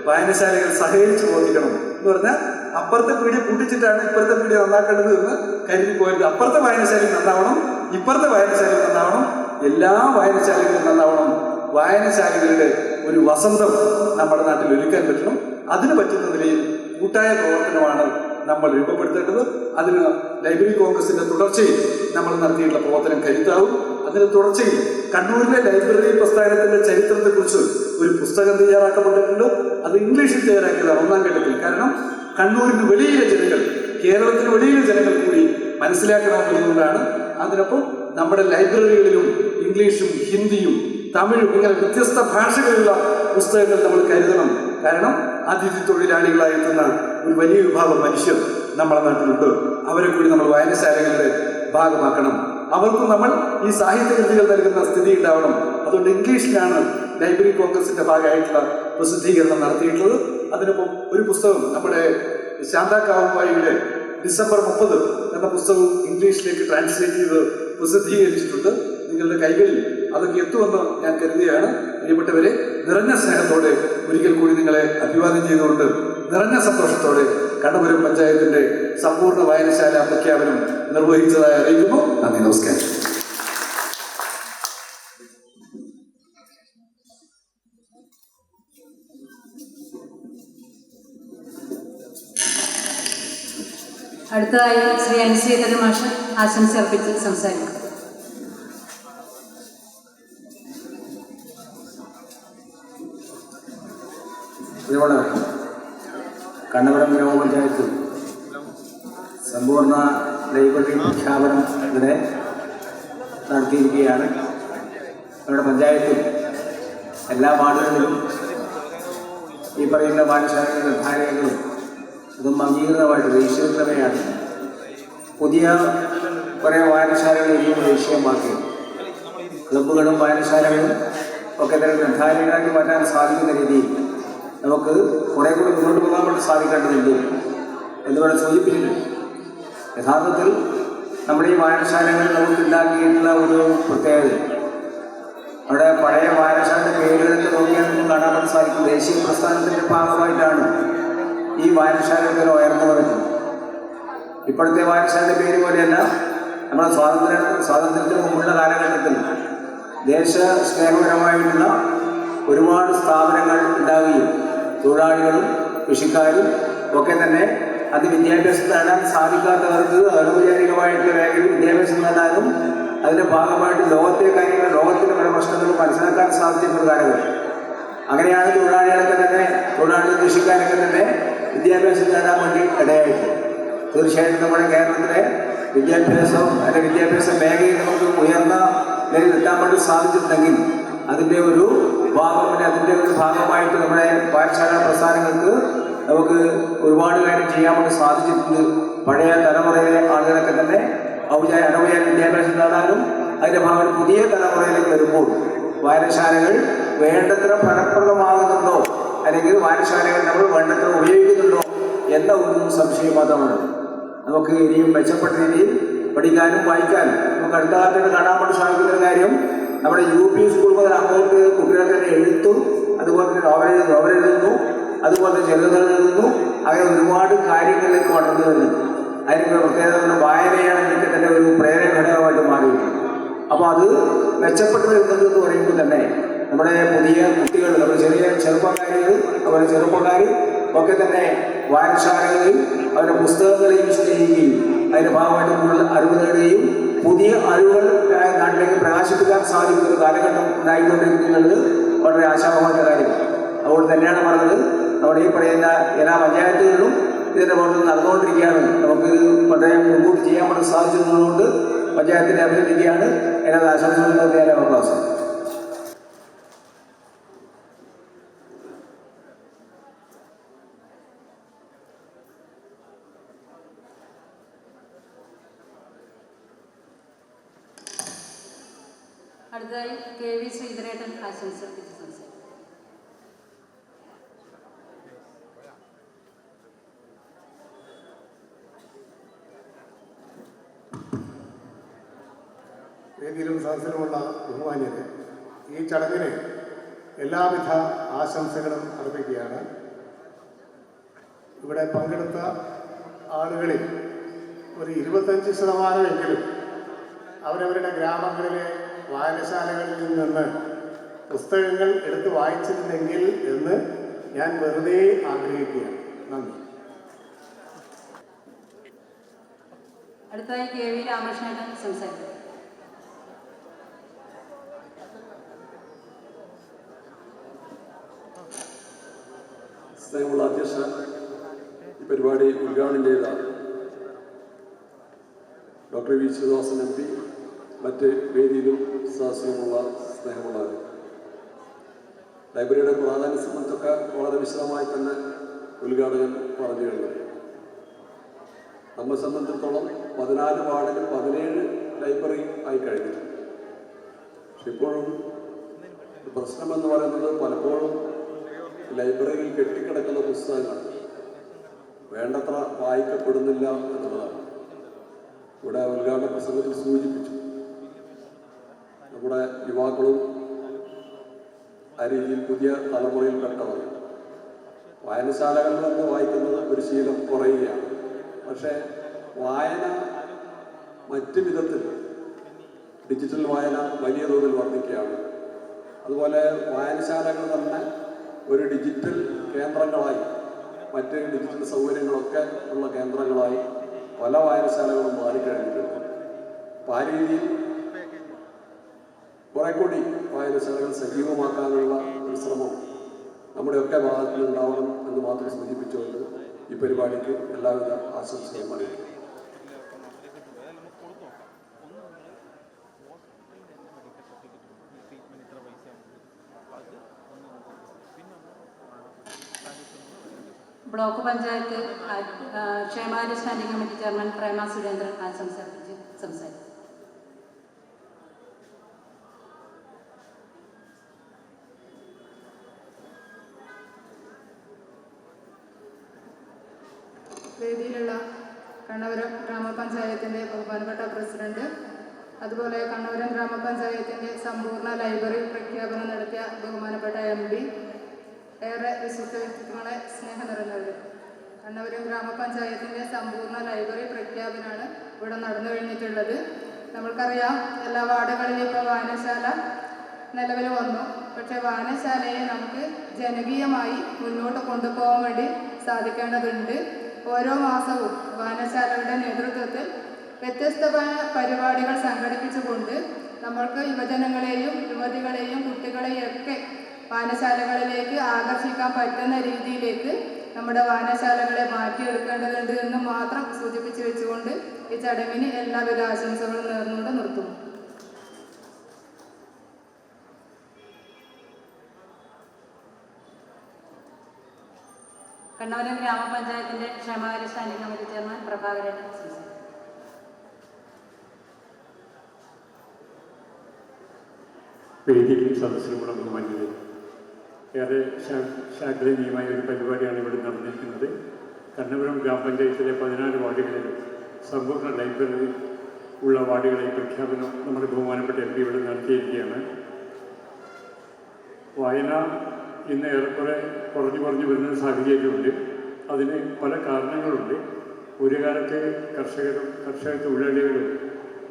വായനശാലകൾ സഹകരിച്ച് പ്രവർത്തിക്കണം എന്ന് പറഞ്ഞാൽ, അപ്പുറത്തെ പീഡിയ കൂട്ടിച്ചിട്ടാണ് ഇപ്പുറത്തെ പീഡിയ നന്നാക്കേണ്ടത് എന്ന് കരുതി പോയത്. അപ്പുറത്തെ വായനശാലയിൽ നന്നാവണം, ഇപ്പുറത്തെ വായനശാലയിൽ നന്നാവണം, എല്ലാ വായനശാലകളും നന്നാവണം. വായനശാലകളുടെ ഒരു വസന്തം നമ്മുടെ നാട്ടിൽ ഒരുക്കാൻ പറ്റണം. അതിന് പറ്റുന്ന നിലയിൽ കൂട്ടായ പ്രവർത്തനമാണ് നമ്മൾ രൂപപ്പെടുത്തേണ്ടത്. അതിന് ലൈബ്രറി കോൺഗ്രസിന്റെ തുടർച്ചയിൽ നമ്മൾ നടത്തിയിട്ടുള്ള പ്രവർത്തനം കരുത്താവും. അതിന് തുടർച്ചയിൽ കണ്ണൂരിലെ ലൈബ്രറി പ്രസ്ഥാനത്തിന്റെ ചരിത്രത്തെക്കുറിച്ച് ഒരു പുസ്തകം തയ്യാറാക്കപ്പെട്ടിട്ടുണ്ട്. അത് ഇംഗ്ലീഷിൽ തയ്യാറാക്കിയതാണ് 1ാം ഘട്ടത്തിൽ. കാരണം കണ്ണൂരിന് വെളിയിലെ ജനങ്ങൾ, കേരളത്തിന് വെളിയിലെ ജനങ്ങൾ കൂടി മനസ്സിലാക്കണമെന്നതുകൊണ്ടാണ്. അതിനൊപ്പം നമ്മുടെ ലൈബ്രറികളിലും ഇംഗ്ലീഷും ഹിന്ദിയും തമിഴും ഇങ്ങനെ വ്യത്യസ്ത ഭാഷകളിലുള്ള പുസ്തകങ്ങൾ നമ്മൾ കരുതണം. കാരണം അതിഥി തൊഴിലാളികളായി എത്തുന്ന ഒരു വലിയ വിഭാഗം മനുഷ്യർ നമ്മുടെ നാട്ടിലുണ്ട്. അവരെ കൂടി നമ്മൾ വായനശാലകളുടെ ഭാഗമാക്കണം. അവർക്കും നമ്മൾ ഈ സാഹിത്യകൃതികൾ നൽകുന്ന സ്ഥിതി ഉണ്ടാവണം. അതുകൊണ്ട് ഇംഗ്ലീഷിലാണ് ലൈബ്രറി കോൺഗ്രസിന്റെ ഭാഗമായിട്ടുള്ള പ്രസിദ്ധീകരണം നടത്തിയിട്ടുള്ളത്. അതിനൊപ്പം ഒരു പുസ്തകം നമ്മുടെ ശാന്ത കാവുമ്പായിയുടെ ഡിസംബർ 30 എന്ന പുസ്തകം ഇംഗ്ലീഷിലേക്ക് ട്രാൻസ്ലേറ്റ് ചെയ്ത് പ്രസിദ്ധീകരിച്ചിട്ടുണ്ട്. നിങ്ങളുടെ കൈകളിൽ അതൊക്കെ എത്തുമെന്ന് ഞാൻ കരുതുകയാണ്. പ്രിയപ്പെട്ടവരെ, നിറഞ്ഞ സ്നേഹത്തോടെ ഒരിക്കൽ കൂടി നിങ്ങളെ അഭിവാദ്യം ചെയ്തുകൊണ്ട് നിറഞ്ഞ സന്തോഷത്തോടെ കണ്ണപുരം പഞ്ചായത്തിന്റെ സമ്പൂർണ്ണ വായനശാല പ്രഖ്യാപനം നിർവഹിച്ചതായി അറിയിക്കുന്നു. നന്ദി, നമസ്കാരം. അടുത്തതായി ശ്രീ അനുശ്രീധരൻ മാഷ് ആശംസ അർപ്പിച്ച് സംസാരിക്കും. കണ്ണപുരം ഗ്രാമപഞ്ചായത്ത് സമ്പൂർണ്ണ ലൈബ്രറി പ്രഖ്യാപനം ഇവിടെ നടത്തിയിരിക്കുകയാണ്. നമ്മുടെ പഞ്ചായത്തിൽ എല്ലാ വാർഡുകളിലും ഈ പറയുന്ന വായനശാലകളുടെ നിർദ്ധാരകങ്ങളും ഇതും അംഗീകൃതമായിട്ട് ദേശീയതയാണ്. പുതിയ കുറേ വായനശാലകൾ ഇനിയും ദേശീയമാക്കി ക്ലബ്ബുകളും വായനശാലകളും ഒക്കെ തന്നെ നിർദ്ധാരകരാക്കി മാറ്റാൻ സാധിക്കുന്ന രീതിയിൽ നമുക്ക് കുറേ കൂടി മുന്നോട്ട് പോകാൻ വേണ്ടി സാധിക്കേണ്ടതുണ്ട് എന്ന് വേണം സൂചിപ്പിച്ചിട്ടുണ്ട്. യഥാർത്ഥത്തിൽ നമ്മുടെ ഈ വായനശാലകളിൽ നമുക്ക് ഉണ്ടാക്കിയിട്ടുള്ള ഒരു പ്രത്യേകത, അവിടെ പഴയ വായനശാലയുടെ പേരുകളൊക്കെ നോക്കിയാൽ നമുക്ക് കാണാൻ വേണ്ടി സാധിക്കും. ദേശീയ പ്രസ്ഥാനത്തിൻ്റെ ഭാഗമായിട്ടാണ് ഈ വായനശാലകൾ ഉയർന്നു വരുന്നത്. ഇപ്പോഴത്തെ വായനശാലയുടെ പേര് പോലെയല്ല, നമ്മുടെ സ്വാതന്ത്ര്യത്തിന് മുമ്പുള്ള കാലഘട്ടത്തിൽ ദേശസ്നേഹപരമായിട്ടുള്ള ഒരുപാട് സ്ഥാപനങ്ങൾ ഉണ്ടാവുകയും തൊഴിലാളികളും കൃഷിക്കാരും ഒക്കെ തന്നെ അത് വിദ്യാഭ്യാസം നേടാൻ സാധിക്കാത്തവർക്ക് ഔപചാരികമായിട്ടുള്ള മേഖലയിൽ വിദ്യാഭ്യാസം നേടാനും അതിൻ്റെ ഭാഗമായിട്ട് ലോകത്തെ കാര്യങ്ങൾ, ലോകത്തിൻ്റെ പല പ്രശ്നങ്ങളും മനസ്സിലാക്കാൻ സാധിക്കുന്ന ഒരു കാലഘട്ടം. അങ്ങനെയാണ് തൊഴിലാളികളും കൃഷിക്കാരൊക്കെ തന്നെ വിദ്യാഭ്യാസം നേടാൻ വേണ്ടി ഇടയായിട്ട്. തീർച്ചയായിട്ടും നമ്മുടെ കേരളത്തിലെ വിദ്യാഭ്യാസ മേഖലയിൽ നമുക്ക് ഉയർന്ന നിലയിൽ എത്താൻ വേണ്ടി സാധിച്ചിട്ടുണ്ടെങ്കിൽ അതിൻ്റെ ഒരു ഭാഗമായിട്ട് നമ്മുടെ പാഠശാല പ്രസ്ഥാനങ്ങൾക്ക് നമുക്ക് ഒരുപാട് കാര്യം ചെയ്യാൻ വേണ്ടി സാധിച്ചിട്ടുണ്ട്. പഴയ തലമുറയിലെ ആളുകളൊക്കെ തന്നെ അനൗപചാരിക വിദ്യാഭ്യാസം നേടാനും അതിൻ്റെ ഭാഗമായി പുതിയ തലമുറയിലേക്ക് വരുമ്പോൾ വായനശാലകൾ വേണ്ടത്ര ഫലപ്രദമാകുന്നുണ്ടോ, അല്ലെങ്കിൽ വായനശാലകൾ നമ്മൾ വേണ്ടത്ര ഉപയോഗിക്കുന്നുണ്ടോ എന്ന ഒരു സംശയം മാത്രമാണ്. നമുക്ക് ഇനിയും മെച്ചപ്പെട്ട രീതിയിൽ പഠിക്കാനും വായിക്കാനും നമുക്ക് അടുത്ത കാലത്ത് കാണാൻ വേണ്ടി സാധിക്കുന്ന ഒരു കാര്യം, നമ്മുടെ UP സ്കൂൾ മുതൽ അങ്ങോട്ട് കുട്ടികൾക്ക് തന്നെ എഴുത്തും അതുപോലെ തന്നെ നോവൽ എഴുതുന്നു, അതുപോലെ തന്നെ ചെറുകഥകൾ എഴുതുന്നു, അങ്ങനെ ഒരുപാട് കാര്യങ്ങളിലേക്ക് വളർന്നു വരുന്നുണ്ട്. അതിന് പ്രത്യേകത വായനയാണ് എനിക്ക് തന്നെ ഒരു പ്രേരണ ഘടകമായിട്ട് മാറിയിട്ടുണ്ട്. അപ്പോൾ അത് മെച്ചപ്പെട്ടു വരുന്നത് എന്ന് പറയുമ്പോൾ തന്നെ നമ്മുടെ പുതിയ കുട്ടികൾ, നമ്മുടെ ചെറുപ്പക്കാർ ഒക്കെ തന്നെ വായനശാലകളിൽ അവരുടെ പുസ്തകങ്ങളെയും സ്നേഹിക്കുകയും അതിൻ്റെ ഭാഗമായിട്ട് കൂടുതൽ അറിവ് നേടുകയും പുതിയ അറിവുകൾ നാട്ടിലേക്ക് പ്രകാശിപ്പിക്കാൻ സാധിക്കുന്ന ഒരു കാലഘട്ടം ഉണ്ടായിക്കൊണ്ടിരിക്കുന്നത് വളരെ ആശാവഹമായ കാര്യമാണ്. അതുകൊണ്ട് തന്നെയാണ് പറഞ്ഞത്, നമ്മുടെ ഈ പറയുന്ന എല്ലാ പഞ്ചായത്തുകളിലും ഇതിൻ്റെ പ്രവർത്തനം നടന്നുകൊണ്ടിരിക്കുകയാണ്. നമുക്ക് വളരെ മുൻകൂട്ടി ചെയ്യാൻ വേണ്ടി സാധിച്ചതുകൊണ്ട് പഞ്ചായത്തിനെ അഭിനന്ദിക്കുകയാണ്. എന്നത് ആശംസകൾ ക്ലാസ്. അടുത്തതായി KV ശ്രീധരേട്ടൻ ആശംസിച്ചു സംസാരിക്കും. വേദിയിലും സദസ്സിലുമുള്ള ബഹുമാന്യരെ, ഈ ചടങ്ങിന് എല്ലാവിധ ആശംസകളും അർപ്പിക്കുകയാണ്. ഇവിടെ പങ്കെടുത്ത ആളുകളിൽ ഒരു 25% അവരവരുടെ ഗ്രാമങ്ങളിലെ വായനശാലകളിൽ നിന്ന് പുസ്തകങ്ങൾ എടുത്ത് വായിച്ചിരുന്നെങ്കിൽ എന്ന് ഞാൻ വെറുതെ ആഗ്രഹിക്കുകയാണ്. നന്ദി. അടുത്തതായി KV രാമകൃഷ്ണൻ സംസാരിക്കും. സ്നേഹമുള്ള അധ്യക്ഷ, ഈ പരിപാടി ഉദ്ഘാടനം ചെയ്ത ഡോക്ടർ വി ശ്രീനിവാസൻ MP, മറ്റ് വേദിയിലും സദസ്സിലുമുള്ള സ്നേഹമുള്ളവർ, ലൈബ്രറിയുടെ പ്രാധാന്യം സംബന്ധിച്ചൊക്കെ വളരെ വിശദമായി തന്നെ ഉദ്ഘാടകൻ പറഞ്ഞു കഴിഞ്ഞു. നമ്മെ സംബന്ധിച്ചിടത്തോളം 14 വാർഡിൽ 17 ലൈബ്രറി ആയി കഴിഞ്ഞിട്ടുണ്ട്. പക്ഷെ ഇപ്പോഴും പ്രശ്നമെന്ന് പറയുന്നത് പലപ്പോഴും ലൈബ്രറിയിൽ കെട്ടിക്കിടക്കുന്ന പുസ്തകങ്ങൾ വേണ്ടത്ര വായിക്കപ്പെടുന്നില്ല എന്നുള്ളതാണ്. ഇവിടെ ഉദ്ഘാടന പ്രസംഗത്തിൽ സൂചിപ്പിച്ചു. നമ്മുടെ യുവാക്കളും ആ രീതിയിൽ പുതിയ തലമുറയിൽപ്പെട്ടവർ വായനശാലകളിൽ നിന്ന് വായിക്കുന്നത് ഒരു ശീലം കുറയുകയാണ്. പക്ഷേ വായന മറ്റു വിധത്തിൽ ഡിജിറ്റൽ വായന വലിയ തോതിൽ വർദ്ധിക്കുകയാണ്. അതുപോലെ വായനശാലകൾ തന്നെ ഒരു ഡിജിറ്റൽ കേന്ദ്രങ്ങളായി, മറ്റ് ഡിജിറ്റൽ സൗകര്യങ്ങളൊക്കെ ഉള്ള കേന്ദ്രങ്ങളായി പല വായനശാലകളും മാറിക്കഴിഞ്ഞിട്ടുണ്ട്. അപ്പോൾ ആ രീതിയിൽ കുറെ കൂടി വായനശാലകൾ സജീവമാക്കാനുള്ള ഒരു ശ്രമം നമ്മുടെയൊക്കെ ഭാഗത്തിൽ ഉണ്ടാവണം എന്ന് മാത്രം സൂചിപ്പിച്ചുകൊണ്ട് ഈ പരിപാടിക്ക് എല്ലാവിധ ആശംസകളും അറിയിക്കും. ബ്ലോക്ക് പഞ്ചായത്ത് ക്ഷേമകാര്യ സ്റ്റാൻഡിംഗ് കമ്മിറ്റി ചെയർമാൻ പ്രേമ സുരേന്ദ്രൻ ആശംസിച്ച് സംസാരിക്കും. വേദിയിലുള്ള കണ്ണപുരം ഗ്രാമപഞ്ചായത്തിൻ്റെ ബഹുമാനപ്പെട്ട പ്രസിഡന്റ്, അതുപോലെ കണ്ണപുരം ഗ്രാമപഞ്ചായത്തിൻ്റെ സമ്പൂർണ്ണ ലൈബ്രറി പ്രഖ്യാപനം നടത്തിയ ബഹുമാനപ്പെട്ട MP, ഏറെ വിശിഷ്ട വ്യക്തിത്വങ്ങളെ സ്നേഹം നിറഞ്ഞവർ. കണ്ണപുരം ഗ്രാമപഞ്ചായത്തിൻ്റെ സമ്പൂർണ്ണ ലൈബ്രറി പ്രഖ്യാപനമാണ് ഇവിടെ നടന്നു കഴിഞ്ഞിട്ടുള്ളത്. നമ്മൾക്കറിയാം, എല്ലാ വാർഡുകളിലും ഇപ്പോൾ വായനശാല നിലവിൽ വന്നു. പക്ഷേ വായനശാലയെ നമുക്ക് ജനകീയമായി മുന്നോട്ട് കൊണ്ടുപോകാൻ വേണ്ടി സാധിക്കേണ്ടതുണ്ട്. ഓരോ മാസവും വായനശാലയുടെ നേതൃത്വത്തിൽ വ്യത്യസ്തമായ പരിപാടികൾ സംഘടിപ്പിച്ചുകൊണ്ട് നമ്മൾക്ക് യുവജനങ്ങളെയും യുവതികളെയും കുട്ടികളെയും ഒക്കെ വായനശാലകളിലേക്ക് ആകർഷിക്കാൻ പറ്റുന്ന രീതിയിലേക്ക് നമ്മുടെ വായനശാലകളെ മാറ്റിയെടുക്കേണ്ടതുണ്ട് എന്ന് മാത്രം സൂചിപ്പിച്ചു വെച്ചുകൊണ്ട് ഈ ചടങ്ങിന് എല്ലാവിധ ആശംസകളും നേർന്നുകൊണ്ട് നിർത്തുന്നു. കണ്ണപുരം ഗ്രാമപഞ്ചായത്തിൻ്റെ ക്ഷേമകാര്യ സ്റ്റാൻഡിംഗ് കമ്മിറ്റി ചെയർമാൻ പ്രഭാകരൻ. വേദിയിലും സദസ്സിലുമുള്ള ബഹുമാന്യരെ, ഏറെ ശാഖനീയമായ ഒരു പരിപാടിയാണ് ഇവിടെ നടന്നിരിക്കുന്നത്. കണ്ണപുരം ഗ്രാമപഞ്ചായത്തിലെ 14 വാർഡുകളിലും സമ്പൂർണ്ണ ലൈബ്രറി ഉള്ള വാർഡുകളെ പ്രഖ്യാപനം നമ്മുടെ ബഹുമാനപ്പെട്ട MP ഇവിടെ നടത്തിയിരിക്കുകയാണ്. വായന ഇന്ന് ഏറെക്കുറെ കുറഞ്ഞു വരുന്ന സാഹചര്യമുണ്ട്. അതിന് പല കാരണങ്ങളുണ്ട്. ഒരു കാലത്ത് കർഷക തൊഴിലാളികളും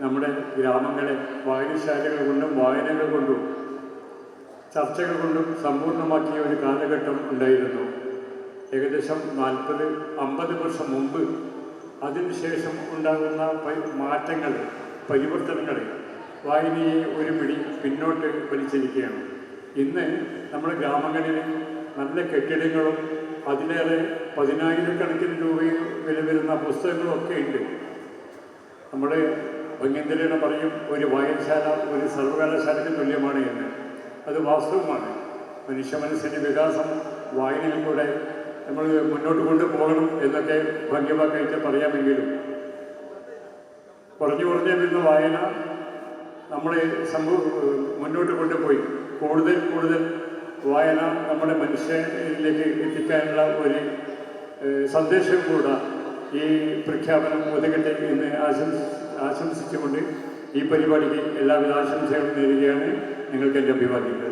നമ്മുടെ ഗ്രാമങ്ങളെ വായനശാലകൾ കൊണ്ടും വായനകൾ കൊണ്ടും ചർച്ചകൾ കൊണ്ടും സമ്പൂർണ്ണമാക്കിയ ഒരു കാലഘട്ടം ഉണ്ടായിരുന്നു. ഏകദേശം 40-50 വർഷം മുമ്പ്. അതിനുശേഷം ഉണ്ടാകുന്ന മാറ്റങ്ങൾ, പരിവർത്തനങ്ങൾ വായനയെ ഒരു പിടി പിന്നോട്ട് വലിച്ചിരിക്കുകയാണ്. ഇന്ന് നമ്മുടെ ഗ്രാമങ്ങളിൽ നല്ല കെട്ടിടങ്ങളും അതിലേറെ 10,000-കണക്കിന് രൂപയിൽ വില വരുന്ന പുസ്തകങ്ങളൊക്കെ ഉണ്ട്. നമ്മുടെ ഭംഗ്യന്തരേണ പറയും, ഒരു വായനശാല ഒരു സർവകലാശാലയ്ക്ക് തുല്യമാണ് എന്ന്. അത് വാസ്തവമാണ്. മനുഷ്യ മനസ്സിൻ്റെ വികാസം വായനയിലൂടെ നമ്മൾ മുന്നോട്ട് കൊണ്ടുപോകണം എന്നൊക്കെ ഭംഗ്യവാക്കായിട്ട് പറയാമെങ്കിലും കുറഞ്ഞു വരുന്ന വായന നമ്മളെ മുന്നോട്ട് കൊണ്ടുപോയി കൂടുതൽ വായന നമ്മുടെ മനുഷ്യരിലേക്ക് എത്തിക്കാനുള്ള ഒരു സന്ദേശം കൂടെ ഈ പ്രഖ്യാപനം ഒതുക്കട്ടെ എന്ന് ആശംസിച്ചുകൊണ്ട് ഈ പരിപാടിക്ക് എല്ലാവിധ ആശംസകളും നേരുകയാണ്. നിങ്ങൾക്ക് എൻ്റെ അഭിവാദ്യങ്ങൾ.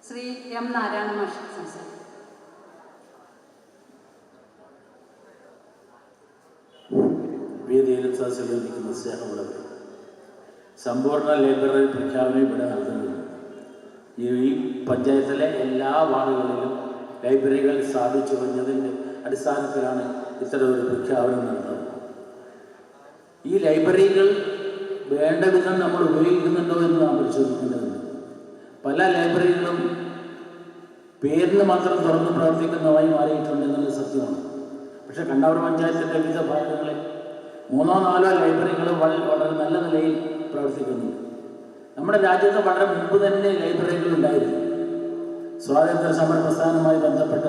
ശ്രീ M. നാരായണ മാഷ് സംസാരിക്കും. വേദിയിൽ സദസ്സിലിരിക്കുന്ന സ്നേഹമുള്ളവർ, സമ്പൂർണ്ണ ലൈബ്രറി പ്രഖ്യാപനം ഇവിടെ നടത്തുന്നത് ഈ പഞ്ചായത്തിലെ എല്ലാ വാർഡുകളിലും ലൈബ്രറികൾ സ്ഥാപിച്ചു കഴിഞ്ഞതിൻ്റെ അടിസ്ഥാനത്തിലാണ് ഇത്തരമൊരു പ്രഖ്യാപനം നടന്നത്. ഈ ലൈബ്രറികൾ വേണ്ട വിധം നമ്മൾ ഉപയോഗിക്കുന്നുണ്ടോ എന്ന് നാം പരിശോധിക്കേണ്ടതുണ്ട്. പല ലൈബ്രറികളും പേരിന് മാത്രം തുറന്ന് പ്രവർത്തിക്കുന്നതായി മാറിയിട്ടുണ്ടെന്നുള്ളത് സത്യമാണ്. പക്ഷേ കണ്ണപുരം പഞ്ചായത്തിൻ്റെ വിവിധ ഭാഗങ്ങളിൽ 3-4 ലൈബ്രറികൾ വളരെ നല്ല നിലയിൽ പ്രവർത്തിക്കുന്നു. നമ്മുടെ രാജ്യത്ത് വളരെ മുമ്പ് തന്നെ ലൈബ്രറികൾ ഉണ്ടായിരുന്നു. സ്വാതന്ത്ര്യ സമര പ്രസ്ഥാനവുമായി ബന്ധപ്പെട്ട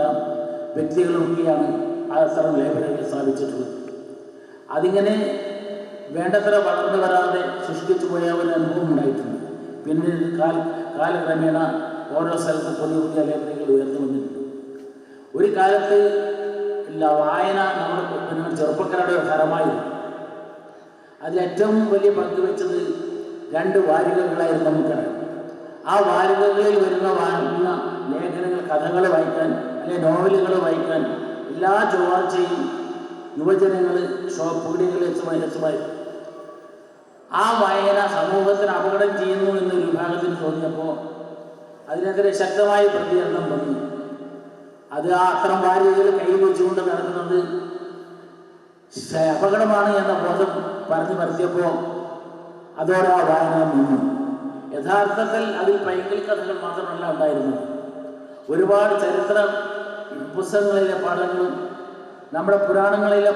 വ്യക്തികളൊക്കെയാണ് അത്തരം ലൈബ്രറികൾ സ്ഥാപിച്ചിട്ടുള്ളത്. അതിങ്ങനെ വേണ്ടത്ര വളർന്നു വരാതെ സൃഷ്ടിച്ചു പോയ ഒരു അനുഭവം ഉണ്ടായിട്ടുണ്ട്. പിന്നെ കാലക്രമേണ ഓരോ സ്ഥലത്തും പുതിയ ലൈബ്രറികൾ ഉയർന്നു വന്നിട്ടുണ്ട്. ഒരു കാലത്ത് വായന നമ്മുടെ ചെറുപ്പക്കാരുടെ ഹരമായിരുന്നു. അതിലേറ്റവും വലിയ പങ്ക് വെച്ചത് 2 വാരികകളായിരുന്നു നമുക്കറിയാം. ആ വാരികകളിൽ വരുന്ന ലേഖനങ്ങൾ, കഥകൾ വായിക്കാൻ അല്ലെങ്കിൽ നോവലുകൾ വായിക്കാൻ എല്ലാ ചൊവ്വാഴ്ചയും യുവജനങ്ങൾ പീടികകളിൽ എത്തുമായിരുന്നു. ആ വായന സമൂഹത്തിന് അപകടം ചെയ്യുന്നു എന്നൊരു വിഭാഗത്തിന് തോന്നിയപ്പോൾ അതിനെതിരെ ശക്തമായ പ്രതികരണം വന്നു. അത് അത്തരം വാരികകൾ കയ്യിൽ വെച്ചുകൊണ്ട് നടക്കുന്നത് അപകടമാണ് എന്ന ബോധം പറഞ്ഞു പരത്തിയപ്പോൾ അതോടെ ആ വായന നിന്നു. യഥാർത്ഥത്തിൽ അതിൽ പൈങ്കിളി കഥകൾ മാത്രമല്ല ഉണ്ടായിരുന്നത്. ഒരുപാട് ചരിത്ര പുസ്തകങ്ങളിലെ പാഠങ്ങളും നമ്മുടെ പുരാണങ്ങളിലെ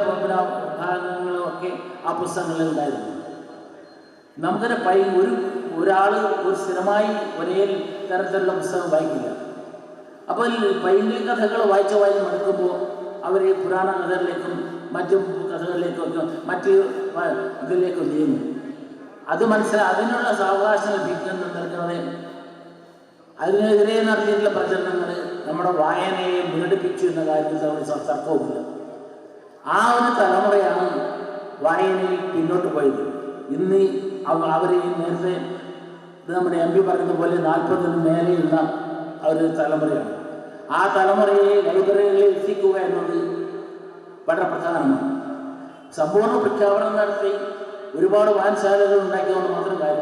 ഭാഗങ്ങളും ഒക്കെ ആ പുസ്തകങ്ങളിൽ ഉണ്ടായിരുന്നു. നമുക്കതിനെ ഒരാൾ ഒരു സ്ഥിരമായി ഒരേ തരത്തിലുള്ള പുസ്തകം വായിക്കില്ല. അപ്പോൾ പൈങ്കിളി കഥകൾ വായിച്ച് മടുക്കുമ്പോൾ അവർ പുരാണ കഥകളിലേക്കും മറ്റു കഥകളിലേക്കൊക്കെ മറ്റ് ഇതിലേക്കും നീങ്ങും. അത് അതിനുള്ള സാവകാശം ലഭിക്കുന്നത് അതിനെതിരെ നടത്തിയിട്ടുള്ള പ്രചരണങ്ങൾ നമ്മുടെ വായനയെ മുരടിപ്പിച്ചു എന്ന കാര്യത്തിൽ ഒരു തർക്കവുമില്ല. ആ ഒരു തലമുറയാണ് വായനയിൽ പിന്നോട്ട് പോയത്. ഇന്ന് അവർ നേരത്തെ നമ്മുടെ MP പറഞ്ഞതുപോലെ 40-ന് മേലെയുള്ള ഒരു തലമുറയാണ്. ആ തലമുറയെ ലൈബ്രറികളിൽ എത്തിക്കുക എന്നത് വളരെ പ്രധാനമാണ്. സമ്പൂർണ്ണ പ്രഖ്യാപനം നടത്തി ഒരുപാട് വായനശാലകൾ ഉണ്ടാക്കിയതുകൊണ്ട് മാത്രം കാര്യം